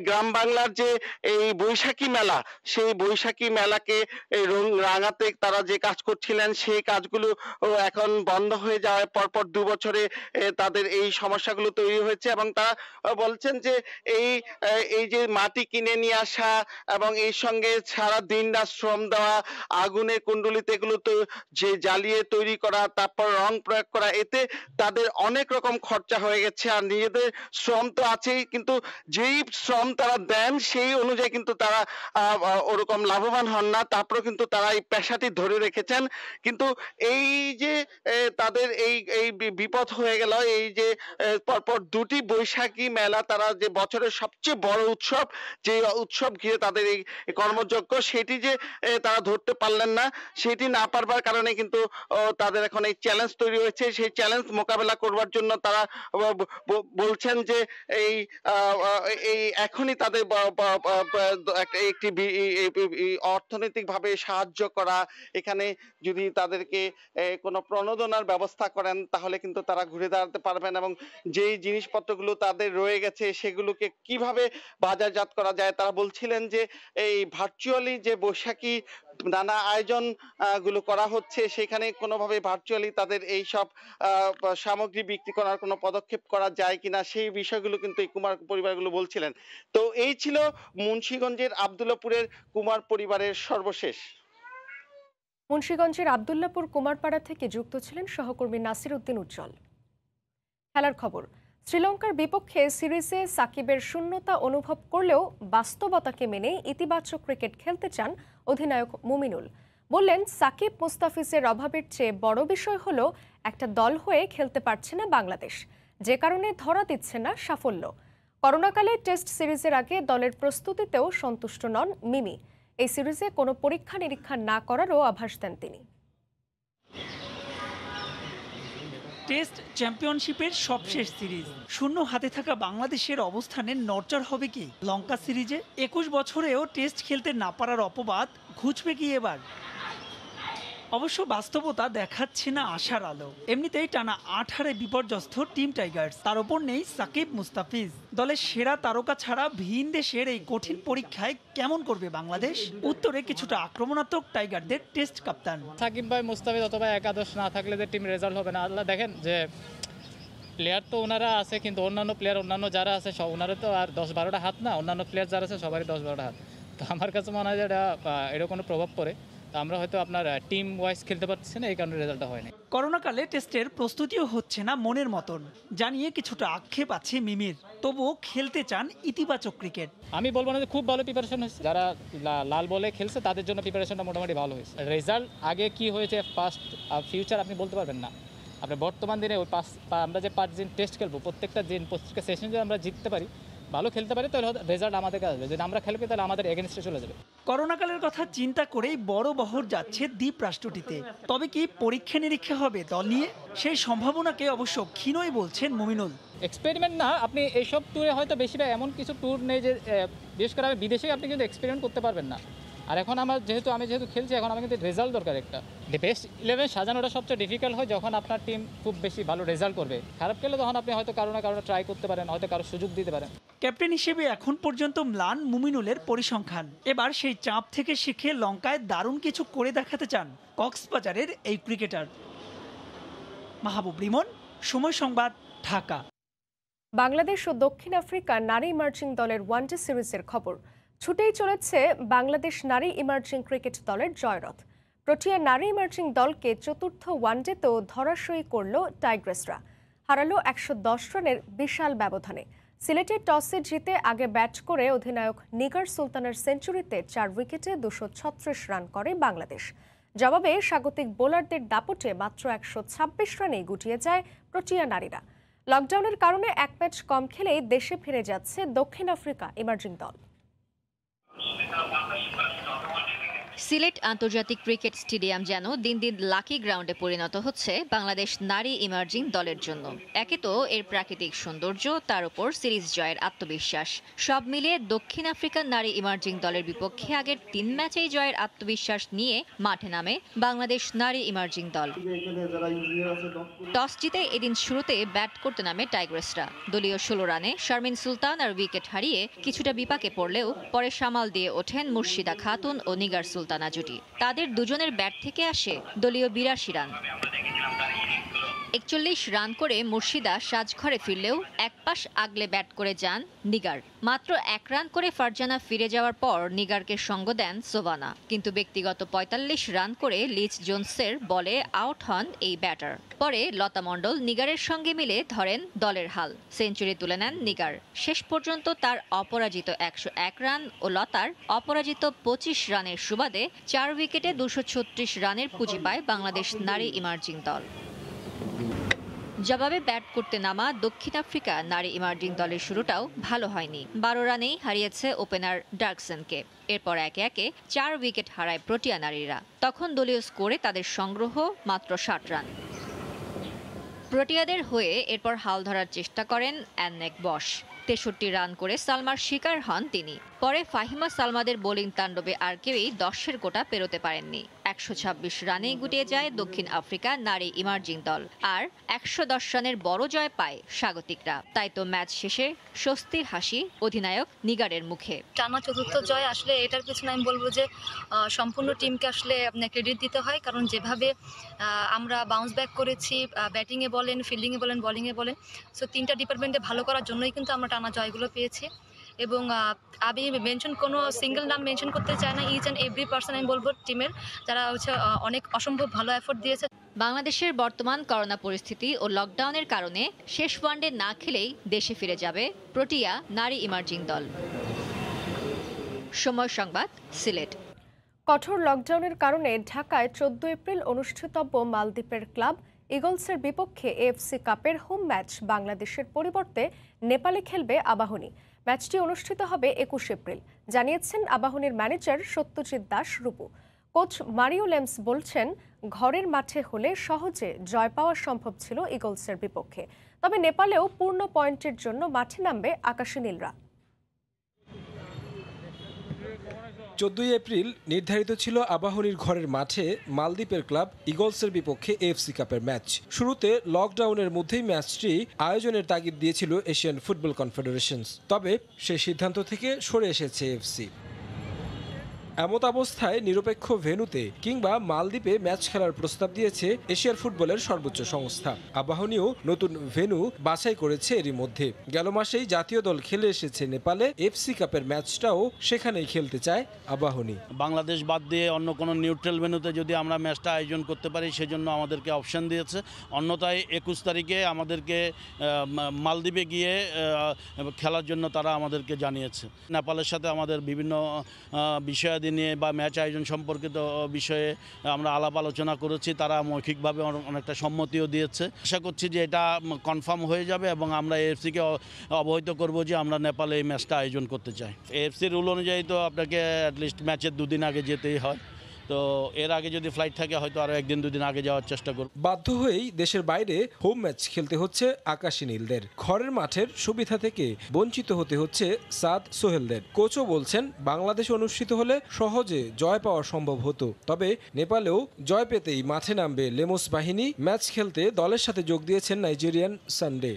গ্রাম বাংলার যে এই বৈশাখী মেলা, সেই বৈশাখী মেলাকে রাঙাতে তারা যে কাজ করছিলেন সেই কাজগুলো এখন বন্ধ হয়ে যাওয়ার পরপর 2 বছরে তাদের এই সমস্যাগুলো তৈরি হয়েছে। এবং তারা বলছেন যে এই যে মাটি কিনে নিয়ে আসা এবং এই সঙ্গে সারা দিন রাত শ্রম দেওয়া, আগুনের কুণ্ডলিতে এগুলো তো যে জ্বালিয়ে তৈরি করা, তারপর রং প্রয়োগ করা, এতে তাদের অনেক রকম খরচা হয়ে গেছে। আর নিজেদের শ্রম তো আছেই, কিন্তু যেই শ্রম তারা দেন সেই অনুযায়ী কিন্তু তারা ওরকম লাভবান হন না। তারপরে কিন্তু তারা এই পেশাটি ধরে রেখেছেন। কিন্তু এই যে তাদের এই বিপদ হয়ে গেল, এই যে পরপর 2টি বৈশাখী মেলা, তারা যে বছরের সবচেয়ে বড় উৎসব, যে উৎসব ঘিরে তাদের এই কর্মযজ্ঞ, সেটি যে তারা ধরতে পারলেন না, সেটি না পারবার কারণে কিন্তু তাদের এখন এই চ্যালেঞ্জ তৈরি হয়েছে। সেই চ্যালেঞ্জ মোকাবেলা করবার জন্য তারা বলছেন যে এই এখনই তাদের একটি অর্থনৈতিকভাবে সাহায্য করা, এখানে যদি তাদেরকে কোনো প্রণোদনার ব্যবস্থা করেন তাহলে কিন্তু তারা ঘুরে দাঁড়াতে পারবেন এবং যেই জিনিসপত্রগুলো তাদের রয়ে গেছে সেগুলোকে কিভাবে বাজারজাত করা যায়। তারা বলছিলেন যে এই ভার্চুয়ালি যে বৈশাখী নানা আয়োজন গুলো করা হচ্ছে, সেখানে কোনোভাবে ভার্চুয়ালি তাদের এই সব সামগ্রী বিক্রি করার কোনো পদক্ষেপ করা যায় কিনা সেই বিষয়গুলো কিন্তু এই কুমার পরিবারগুলো বলছিলেন। তো এই ছিল মুন্সিগঞ্জের আব্দুল্লাপুরের কুমার পরিবারের সর্বশেষ। মুন্সিগঞ্জের আব্দুল্লাপুর কুমারপাড়া থেকে যুক্ত ছিলেন সহকর্মী নাসির উদ্দিন উজ্জ্বল। খেলার খবর। শ্রীলঙ্কার বিপক্ষে সিরিজে সাকিবের শূন্যতা অনুভব করলেও বাস্তবতাকে মেনে ইতিবাচক ক্রিকেট খেলতে চান অধিনায়ক মুমিনুল। বললেন, সাকিব মুস্তাফিজের অভাবের চেয়ে বড় বিষয় হলো একটা দল হয়ে খেলতে পারছে না বাংলাদেশ, যে কারণে ধরা দিচ্ছে না সাফল্য। করোনাকালে টেস্ট সিরিজের আগে দলের প্রস্তুতিতেও সন্তুষ্ট নন মিমি। এই সিরিজে কোনো পরীক্ষা নিরীক্ষা না করারও আভাস দেন তিনি। টেস্ট চ্যাম্পিয়নশিপের সবশেষ সিরিজ, শূন্য হাতে থাকা বাংলাদেশের অবস্থানের নড়চড় হবে কি লঙ্কা সিরিজে? 21 বছরেও টেস্ট খেলতে না পারার অপবাদ ঘুচবে কি এবার? অবশ্য বাস্তবতা দেখাচ্ছে না আশার আলো। এমনিতেই টানা 8 হারে বিপর্যস্ত টিম টাইগার্স, তার উপর নেই সাকিব মুস্তাফিজ। দলের সেরা তারকা ছাড়া ভিন দেশের এই কঠিন পরীক্ষায় কেমন করবে বাংলাদেশ? উত্তরে কিছুটা আক্রমণাত্মক টাইগারদের টেস্ট কাপ্তান। সাকিব ভাই, মুস্তাফিজ অথবা একাদশ না থাকলে যে টিম রেজাল্ট হবে না। আল্লাহ দেখেন যে প্লেয়ার তো ওনারা আছে, কিন্তু অন্যান্য প্লেয়ার অন্যান্য যারা আছে সব ওনারা তো আর 10-12টা হাত না, অন্যান্য প্লেয়ার যারা আছে সবারই 10-12টা হাত। তো আমার কাছে মনে হয় যে এটা কোনো প্রভাব পড়ে। তো আমরা হয়তো আপনার টিম ওয়াইজ খেলতে পারছি না, এই কারণে রেজাল্টটা হয়নি। করোনাকালে টেস্টের প্রস্তুতিও হচ্ছে না মনের মতন জানিয়ে কিছুটা আক্ষেপ আছে মিমির। তবুও খেলতে চান ইতিবাচক ক্রিকেট। আমি বলবো না যে খুব ভালো প্রিপারেশন হয়েছে, যারা লাল বলে খেলছে তাদের জন্য প্রিপারেশনটা মোটামুটি ভালো হয়েছে। রেজাল্ট আগে কি হয়েছে পাস্ট ফিউচার আপনি বলতে পারবেন না। আপনার বর্তমান দিনে ওই আমরা যে 5 দিন টেস্ট খেলবো, প্রত্যেকটা সেশন যদি আমরা জিততে পারি, ভালো খেলতে পারি, তাহলে রেজাল্ট আমাদের কাছে আসবে। যদি আমরা খেলবি তাহলে আমাদের এগেনস্টে চলে যাবে। করোনাকালের কথা চিন্তা করেই বড় বহর যাচ্ছে দ্বীপ রাষ্ট্রটিতে। তবে কি পরীক্ষা নিরীক্ষা হবে দল নিয়ে? সেই সম্ভাবনাকে অবশ্য ক্ষীণই বলছেন মুমিনুল। এক্সপেরিমেন্ট না, আপনি এইসব ট্যুরে হয়তো বেশিরভাগ এমন কিছু ট্যুর নেই যে বিশেষ করে বিদেশে আপনি কিন্তু এক্সপেরিমেন্ট করতে পারবেন না। আর এখন আমি যেহেতু খেলছি, এখন আমার কিন্তু রেজাল্ট দরকার। একটা বেস্ট 11 সাজানোটা সবচেয়ে ডিফিকাল্ট হয় যখন আপনার টিম খুব বেশি ভালো রেজাল্ট করবে। খারাপ খেলে তখন আপনি হয়তো কারো না কারো ট্রাই করতে পারেন, হয়তো কারো সুযোগ দিতে পারেন। ক্যাপ্টেন হিসেবে এখন পর্যন্ত ম্লান মুমিনুলের পরিসংখ্যান। এবার সেই চাপ থেকে শিখে লঙ্কায় দারুণ কিছু করে দেখাতে চান কক্সবাজারের এই ক্রিকেটার। মাহবুব রিমন, সময় সংবাদ, ঢাকা। বাংলাদেশ ও দক্ষিণ আফ্রিকা নারী ইমার্জিং দলের ওয়ানডে সিরিজের খবর। ছুটেই চলেছে বাংলাদেশ নারী ইমার্জিং ক্রিকেট দলের জয়রথ। প্রোটিয়া নারী ইমার্জিং দলকে চতুর্থ ওয়ানডেতেও ধরাশয়ী করল টাইগ্রেসরা। হারালো 110 রানের বিশাল ব্যবধানে। সিলেটে টসে জিতে আগে ব্যাট করে অধিনায়ক নিগার সুলতানের সেঞ্চুরিতে 4 উইকেটে 236 রান করে বাংলাদেশ। জবাবে স্বাগতিক বোলারদের দাপটে মাত্র 126 রানেই গুটিয়ে যায় প্রোটিয়া নারীরা। লকডাউনের কারণে এক ম্যাচ কম খেলেই দেশে ফিরে যাচ্ছে দক্ষিণ আফ্রিকা ইমার্জিং দল। সিলেট আন্তর্জাতিক ক্রিকেট স্টেডিয়াম যেন দিন দিন লাকি গ্রাউন্ডে পরিণত হচ্ছে বাংলাদেশ নারী ইমার্জিং দলের জন্য। একে তো এর প্রাকৃতিক সৌন্দর্য, তার উপর সিরিজ জয়ের আত্মবিশ্বাস, সব মিলিয়ে দক্ষিণ আফ্রিকার নারী ইমার্জিং দলের বিপক্ষে আগের 3 ম্যাচেই জয়ের আত্মবিশ্বাস নিয়ে মাঠে নামে বাংলাদেশ নারী ইমার্জিং দল। টস জিতে এদিন শুরুতে ব্যাট করতে নামে টাইগ্রেসরা। দলীয় 16 রানে শারমিন সুলতান আর উইকেট হারিয়ে কিছুটা বিপাকে পড়লেও পরে সামাল দিয়ে ওঠেন মুর্শিদা খাতুন ও নিগার সুলতানা জুটি। তাদের দুজনের ব্যাট থেকে আসে দলীয় 82 রান। 41 রান করে মুর্শিদা সাজঘরে ফিরলেও এক পাশ আগলে ব্যাট করে যান নিগার। মাত্র 1 রান করে ফারজানা ফিরে যাওয়ার পর নিগারকে সঙ্গ দেন সোভানা, কিন্তু ব্যক্তিগত 45 রান করে লিচ জোনসের বলে আউট হন এই ব্যাটার। পরে লতা মণ্ডল নিগারের সঙ্গে মিলে ধরেন দলের হাল, সেঞ্চুরি তুলে নেন নিগার। শেষ পর্যন্ত তার অপরাজিত 101 রান ও লতার অপরাজিত 25 রানের সুবাদে 4 উইকেটে 236 রানের পুঁজি পায় বাংলাদেশ নারী ইমার্জিং দল। জবাবে ব্যাট করতে নামা দক্ষিণ আফ্রিকা নারী ইমার্জিং দলের শুরুটাও ভালো হয়নি। 12 রানেই হারিয়েছে ওপেনার ডার্কসনকে। এরপর একে একে 4 উইকেট হারায় প্রোটিয়া নারীরা। তখন দলীয় স্কোরে তাদের সংগ্রহ মাত্র 60 রান। প্রোটিয়াদের হয়ে এরপর হাল ধরার চেষ্টা করেন অ্যাননেক বশ। 63 রান করে সালমার শিকার হন তিনি। পরে ফাহিমা সালমাদের বোলিং তাণ্ডবে আর কেউই 10-এর কোটা পেরোতে পারেননি। 126 রানেই গুটিয়ে যায় দক্ষিণ আফ্রিকা নারী ইমার্জিং দল, আর 110 রানের বড় জয় পায় স্বাগতিকরা। তাই তো ম্যাচ শেষে স্বস্তির হাসি অধিনায়ক নিগারের মুখে। টানা চতুর্থ জয়, আসলে এটার পিছনে আমি বলবো যে সম্পূর্ণ টিমকে আসলে ক্রেডিট দিতে হয়, কারণ যেভাবে আমরা বাউন্স ব্যাক করেছি, ব্যাটিংয়ে বলেন, ফিল্ডিংয়ে বলেন, বোলিংয়ে বলেন, সো 3টা ডিপার্টমেন্টে ভালো করার জন্যই কিন্তু আমরা টানা জয়গুলো পেয়েছি। এবং আমি কোনো সিঙ্গেল নাম মেনশন করতে চাই না, ইচ অ্যান্ড এভরি পার্সন আমি বলবো টিমের, যারা অনেক অসম্ভব ভালো এফোর্ট দিয়েছে। বাংলাদেশের বর্তমান করোনা পরিস্থিতি ও লকডাউনের কারণে শেষ ওয়ানডে না খেলেই দেশে ফিরে যাবে প্রোটিয়া নারী ইমার্জিং দল। সময় সংবাদ, সিলেট। কঠোর লকডাউনের কারণে ঢাকায় 14 এপ্রিল অনুষ্ঠিতব্য মালদ্বীপের ক্লাব ইগলসের বিপক্ষে এএফসি কাপের হোম ম্যাচ বাংলাদেশের পরিবর্তে নেপালে খেলবে আবাহনী। ম্যাচটি অনুষ্ঠিত হবে 21 এপ্রিল, জানিয়েছেন আবাহনীর manager Satyajit Das Rupu. Coach Mario Lemos বলছেন, ঘরের মাঠে হলে সহজে জয় পাওয়া সম্ভব ছিল ইগলসের বিপক্ষে, তবে নেপালেও পূর্ণ পয়েন্টের জন্য মাঠে নামবে আকাশী নীলরা। 14 এপ্রিল নির্ধারিত ছিল আবাহনীর ঘরের মাঠে মালদ্বীপের ক্লাব ইগলসের বিপক্ষে এএফসি কাপের ম্যাচ। শুরুতে লকডাউনের মধ্যেই ম্যাচটি আয়োজনের তাগিদ দিয়েছিল এশিয়ান ফুটবল কনফেডারেশন, তবে সেই সিদ্ধান্ত থেকে সরে এসেছে এএফসি। এমত অবস্থায় নিরপেক্ষ ভেন্যুতে কিংবা মালদ্বীপে ম্যাচ খেলার প্রস্তাব দিয়েছে এশিয়ার ফুটবলের সর্বোচ্চ সংস্থা। আবাহনীও নতুন ভেন্যু বাছাই করেছে এরই মধ্যে। গেল মাসেই জাতীয় দল খেলে এসেছে নেপালে, এফসি কাপের ম্যাচটাও সেখানেই খেলতে চায় আবাহনী। বাংলাদেশ বাদ দিয়ে অন্য কোনো নিউট্রাল ভেন্যুতে যদি আমরা ম্যাচটা আয়োজন করতে পারি সেজন্য আমাদেরকে অপশন দিয়েছে। অন্যথায় 21 তারিখে আমাদেরকে মালদ্বীপে গিয়ে খেলার জন্য তারা আমাদেরকে জানিয়েছে। নেপালের সাথে আমাদের বিভিন্ন বিষয়াদি নিয়ে বা ম্যাচ আয়োজন সম্পর্কিত বিষয়ে আমরা আলাপ আলোচনা করেছি। তারা মৌখিকভাবে অনেকটা সম্মতিও দিয়েছে। আশা করছি যে এটা কনফার্ম হয়ে যাবে এবং আমরা এএফসিকে অবহিত করব যে আমরা নেপালে এই ম্যাচটা আয়োজন করতে চাই। এএফসির রুল অনুযায়ী তো আপনাকে অ্যাটলিস্ট ম্যাচের 2 দিন আগে যেতেই হয়, তো এর আগে যদি ফ্লাইট থাকে হয়তো আরও 1 দিন 2 দিন আগে যাওয়ার চেষ্টা করব। বাধ্য হয়েই দেশের বাইরে হোম ম্যাচ খেলতে হচ্ছে আকাশী নীলদের। ঘরের মাঠের সুবিধা থেকে বঞ্চিত হতে হচ্ছে সাদ সোহেলদের। কোচও বলছেন বাংলাদেশ অনুষ্ঠিত হলে সহজে জয় পাওয়া সম্ভব হতো, তবে নেপালেও জয় পেতেই মাঠে নামবে লেমস বাহিনী। ম্যাচ খেলতে দলের সাথে যোগ দিয়েছেন নাইজেরিয়ান সানডে।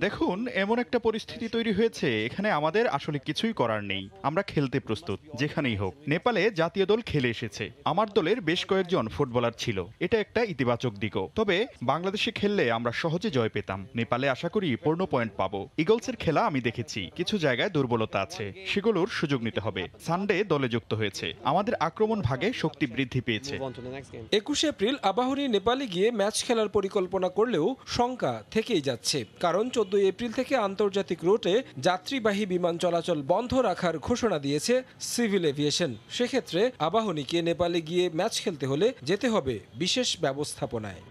দেখুন, এমন একটা পরিস্থিতি তৈরি হয়েছে, এখানে আমাদের আসলে কিছুই করার নেই। আমরা খেলতে প্রস্তুত যেখানেই হোক। নেপালে জাতীয় দল খেলে এসেছে, আমার দলের বেশ কয়েকজন ফুটবলার ছিল, এটা একটা ইতিবাচক দিকও। তবে বাংলাদেশে খেললে আমরা সহজে জয় পেতাম। নেপালে আশা করি পূর্ণ পয়েন্ট পাবো। ইগলসের খেলা আমি দেখেছি, কিছু জায়গায় দুর্বলতা আছে, সেগুলোর সুযোগ নিতে হবে। সানডে দলে যুক্ত হয়েছে, আমাদের আক্রমণ ভাগে শক্তি বৃদ্ধি পেয়েছে। 21 এপ্রিল আবাহনী নেপালে গিয়ে ম্যাচ খেলার পরিকল্পনা করলেও শঙ্কা থেকেই যাচ্ছে, কারণ 14 এপ্রিল থেকে আন্তর্জাতিক রুটে যাত্রীবাহী বিমান চলাচল বন্ধ রাখার ঘোষণা দিয়েছে সিভিল এভিয়েশন। সেক্ষেত্রে আবাহনীকে নেপালে গিয়ে ম্যাচ খেলতে হলে যেতে হবে বিশেষ ব্যবস্থাপনায়।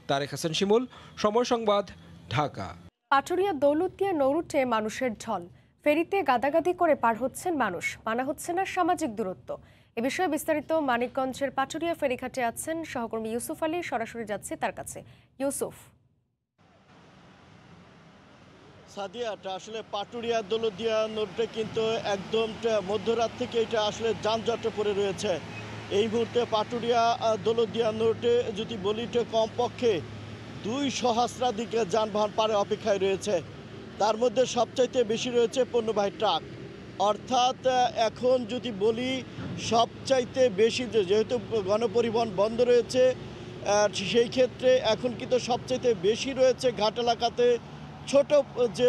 তারেক হাসান শিমুল, সময় সংবাদ, ঢাকা। পাটুরিয়া দৌলতদিয়া নৌরুটে মানুষের ঢল। ফেরিতে গাদাগাদি করে পার হচ্ছেন মানুষ, মানা হচ্ছে না সামাজিক দূরত্ব। এ বিষয়ে বিস্তারিত মানিকগঞ্জের পাটুরিয়া ফেরিঘাটে আছেন সহকর্মী ইউসুফ আলী, সরাসরি যাচ্ছে তার কাছে। ইউসুফ। সাদিয়াটা আসলে পাটুরিয়া দৌলতদিয়া নৌরুটে কিন্তু একদম মধ্যরাত থেকে এটা আসলে যানজটে পড়ে রয়েছে। এই মুহূর্তে পাটুরিয়া দৌলতদিয়া নৌরুটে যদি বলি কমপক্ষে 2 সহস্রাধিক যানবাহন পারে অপেক্ষায় রয়েছে। তার মধ্যে সবচাইতে বেশি রয়েছে পণ্যবাহী ট্রাক। অর্থাৎ এখন যদি বলি সবচাইতে বেশি, যেহেতু গণপরিবহন বন্ধ রয়েছে সেই ক্ষেত্রে এখন কিন্তু সবচাইতে বেশি রয়েছে ঘাট এলাকাতে ছোট যে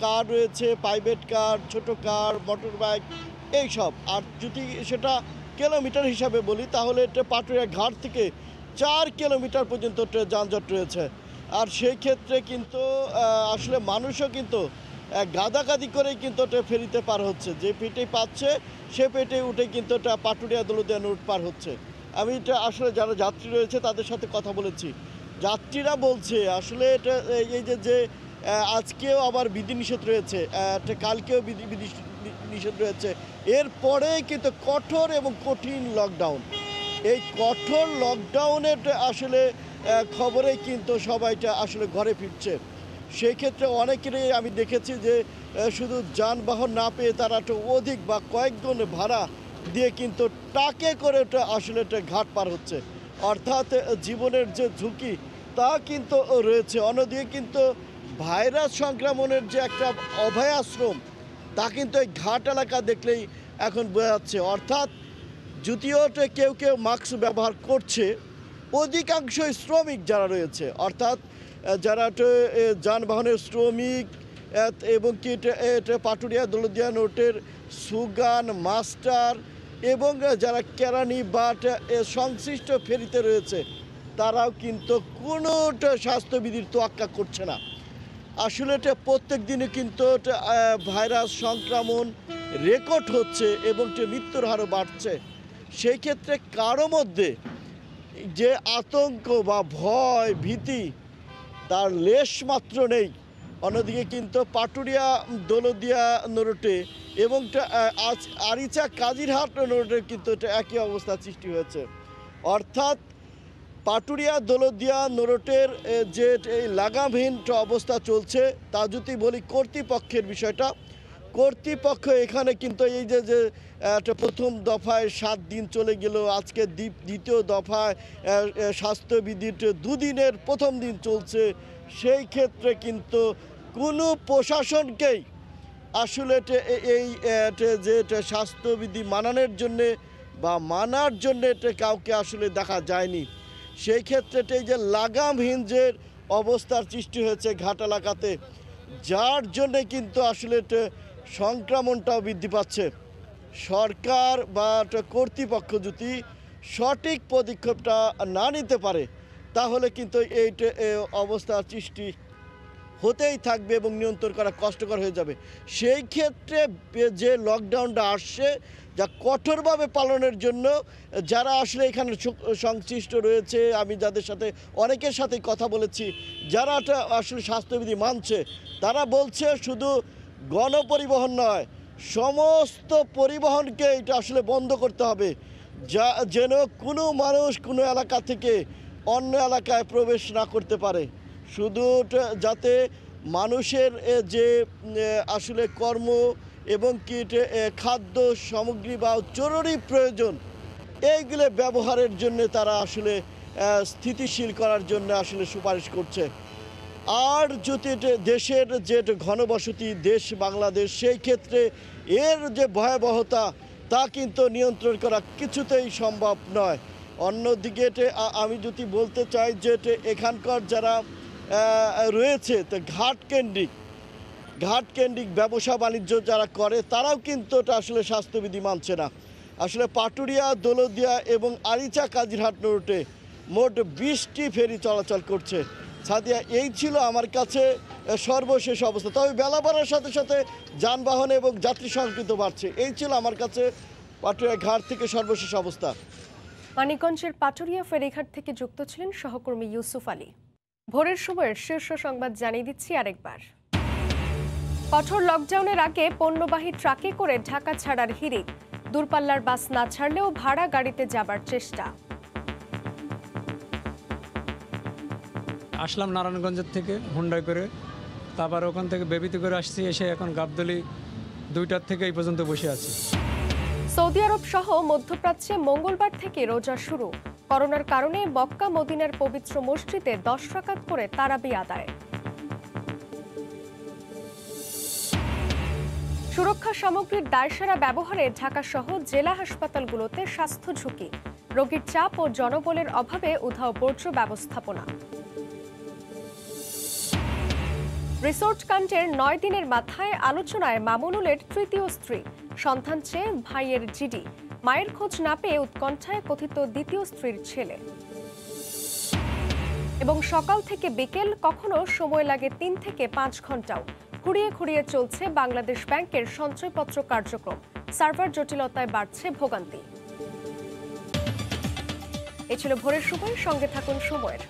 কার রয়েছে, প্রাইভেট কার, ছোট কার, মোটর বাইক, এইসব। আর যদি সেটা কিলোমিটার হিসাবে বলি তাহলে এটা পাটুরিয়া ঘাট থেকে 4 কিলোমিটার পর্যন্ত যানজট রয়েছে। আর সেই ক্ষেত্রে কিন্তু আসলে মানুষও কিন্তু গাদাগাদি করেই কিন্তু ফেরিতে পার হচ্ছে, যে পেটে পাচ্ছে সে পেটে উঠে কিন্তু পাটুরিয়া দৌলতদিয়া নৌরুট পার হচ্ছে। আমি এটা আসলে যারা যাত্রী রয়েছে তাদের সাথে কথা বলেছি, যাত্রীরা বলছে আসলে এটা এই যে আজকেও আবার বিধিনিষেধ রয়েছে, কালকেও বিধিনিষেধ রয়েছে, এরপরে কিন্তু কঠোর এবং কঠিন লকডাউন। এই কঠোর লকডাউনের আসলে খবরে কিন্তু সবাইটা আসলে ঘরে ফিরছে। সেই ক্ষেত্রে অনেকেরই আমি দেখেছি যে শুধু যানবাহন না পেয়ে তারা একটু অধিক বা কয়েকগুণ ভাড়া দিয়ে কিন্তু টাকে করে আসলে ঘাট পার হচ্ছে। অর্থাৎ জীবনের যে ঝুঁকি তা কিন্তু রয়েছে। অন্যদিকে কিন্তু ভাইরাস সংক্রমণের যে একটা অভয়াশ্রম তা কিন্তু এই ঘাট এলাকা দেখলেই এখন বোঝা যাচ্ছে। অর্থাৎ যদিও কেউ কেউ মাস্ক ব্যবহার করছে, অধিকাংশই শ্রমিক যারা রয়েছে, অর্থাৎ যারা যানবাহনের শ্রমিক এবং কি পাটুরিয়া দৌলতদিয়া নৌরুটের সুগান মাস্টার এবং যারা কেরানি বা সংশ্লিষ্ট ফেরিতে রয়েছে তারাও কিন্তু কোনো স্বাস্থ্যবিধির তোয়াক্কা করছে না। আসলে এটা প্রত্যেক দিনে কিন্তু ভাইরাস সংক্রমণ রেকর্ড হচ্ছে এবং মৃত্যুর হারও বাড়ছে। সেই ক্ষেত্রে কারো মধ্যে যে আতঙ্ক বা ভয় ভীতি তার লেশ মাত্র নেই। অন্যদিকে কিন্তু পাটুরিয়া দৌলতদিয়া নৌরুটে এবং আরিচা কাজিরহাট নৌরুটে কিন্তু একই অবস্থা সৃষ্টি হয়েছে। অর্থাৎ পাটুরিয়া দৌলতদিয়া নৌরুটের যে এই লাগামহীন অবস্থা চলছে তা যদি বলি কর্তৃপক্ষের বিষয়টা, কর্তৃপক্ষ এখানে কিন্তু এই যে একটা প্রথম দফায় 7 দিন চলে গেল, আজকে দ্বিতীয় দফায় স্বাস্থ্যবিধির 2 দিনের প্রথম দিন চলছে। সেই ক্ষেত্রে কিন্তু কোনো প্রশাসনকেই আসলে এই যে স্বাস্থ্যবিধি মানানোর জন্যে বা মানার জন্যে কাউকে আসলে দেখা যায়নি। সেই ক্ষেত্রে এই যে লাগামহীন যে অবস্থার সৃষ্টি হয়েছে ঘাট এলাকাতে, যার জন্যে কিন্তু আসলে সংক্রমণটাও বৃদ্ধি পাচ্ছে। সরকার বা কর্তৃপক্ষ যদি সঠিক পদক্ষেপটা না নিতে পারে তাহলে কিন্তু এই অবস্থার সৃষ্টি হতেই থাকবে এবং নিয়ন্ত্রণ করা কষ্টকর হয়ে যাবে। সেই ক্ষেত্রে যে লকডাউনটা আসছে, যা কঠোরভাবে পালনের জন্য যারা আসলে এখানে সংশ্লিষ্ট রয়েছে, আমি যাদের সাথে অনেকের সাথেই কথা বলেছি, যারা আসলে স্বাস্থ্যবিধি মানছে, তারা বলছে শুধু গণপরিবহন নয়, সমস্ত পরিবহনকে এটা আসলে বন্ধ করতে হবে, যেন কোনো মানুষ কোনো এলাকা থেকে অন্য এলাকায় প্রবেশ না করতে পারে। শুধু যাতে মানুষের যে আসলে কর্ম এবং কি খাদ্য সামগ্রী বা জরুরি প্রয়োজন, এইগুলো ব্যবহারের জন্য তারা আসলে স্থিতিশীল করার জন্য আসলে সুপারিশ করছে। আর যদি দেশের যে ঘনবসতি দেশ বাংলাদেশ, সেই ক্ষেত্রে এর যে ভয়াবহতা তা কিন্তু নিয়ন্ত্রণ করা কিছুতেই সম্ভব নয়। অন্যদিকে আমি যদি বলতে চাই যে এখানকার যারা রয়েছে তো ঘাট কেন্দ্রিক ব্যবসা বাণিজ্য যারা করে, তারাও কিন্তু আসলে স্বাস্থ্যবিধি মানছে না। আসলে পাটুরিয়া, দৌলতদিয়া এবং আরিচা কাজিরহাট রুটে মোট 20টি ফেরি চলাচল করছে। সাদিয়া, এই ছিল আমার কাছে সর্বশেষ অবস্থা। তবে বেলা বাড়ার সাথে সাথে যানবাহন এবং যাত্রী সংখ্যা বাড়ছে। এই ছিল আমার কাছে পাটুরিয়া ঘাট থেকে সর্বশেষ অবস্থা। মানিকগঞ্জের পাটুরিয়া ফেরিঘাট থেকে যুক্ত ছিলেন সহকর্মী ইউসুফ আলী। ভোরের সময়ের শীর্ষ সংবাদ জানিয়ে দিচ্ছি আরেকবার। কঠোর লকডাউনের আগে পণ্যবাহী ট্রাকে করে ঢাকা ছাড়ার হিড়িক, দূরপাল্লার বাস না ছাড়লেও ভাড়া গাড়িতে যাবার চেষ্টা। আসলাম নারায়ণগঞ্জের থেকে হুন্ডাই করে, তারপর ওখান থেকে বেবিতে করে আসছি, এসে এখন গাবদলি 2টার থেকে এই পর্যন্ত বসে আছি। সৌদি আরব সহ মধ্যপ্রাচ্যে মঙ্গলবার থেকে রোজা শুরু। করোনার কারণে মক্কা মদিনার পবিত্র মসজিদে 10 রাকাত করে তারাবি আদায়। সুরক্ষা সামগ্রীর দায়সারা ব্যবহারে ঢাকা সহ জেলা হাসপাতালগুলোতে স্বাস্থ্য ঝুঁকি, রোগীর চাপ ও জনবলের অভাবে উধাও বর্জ্য ব্যবস্থাপনা। রিসোর্ট কাণ্ডের 9 দিনের মাথায় আলোচনায় মামুনুলের তৃতীয় স্ত্রী, সন্তান চেয়ে ভাইয়ের জিডি, মায়ের খোঁজ না পেয়ে উৎকণ্ঠায় কথিত দ্বিতীয় স্ত্রীর ছেলে। এবং সকাল থেকে বিকেল, কখনো সময় লাগে 3 থেকে 5 ঘন্টাও। খুঁড়িয়ে খুঁড়িয়ে চলছে বাংলাদেশ ব্যাংকের সঞ্চয়পত্র কার্যক্রম, সার্ভার জটিলতায় বাড়ছে ভোগান্তি। এ ছিল ভোরের সময়, সঙ্গে থাকুন সময়ের।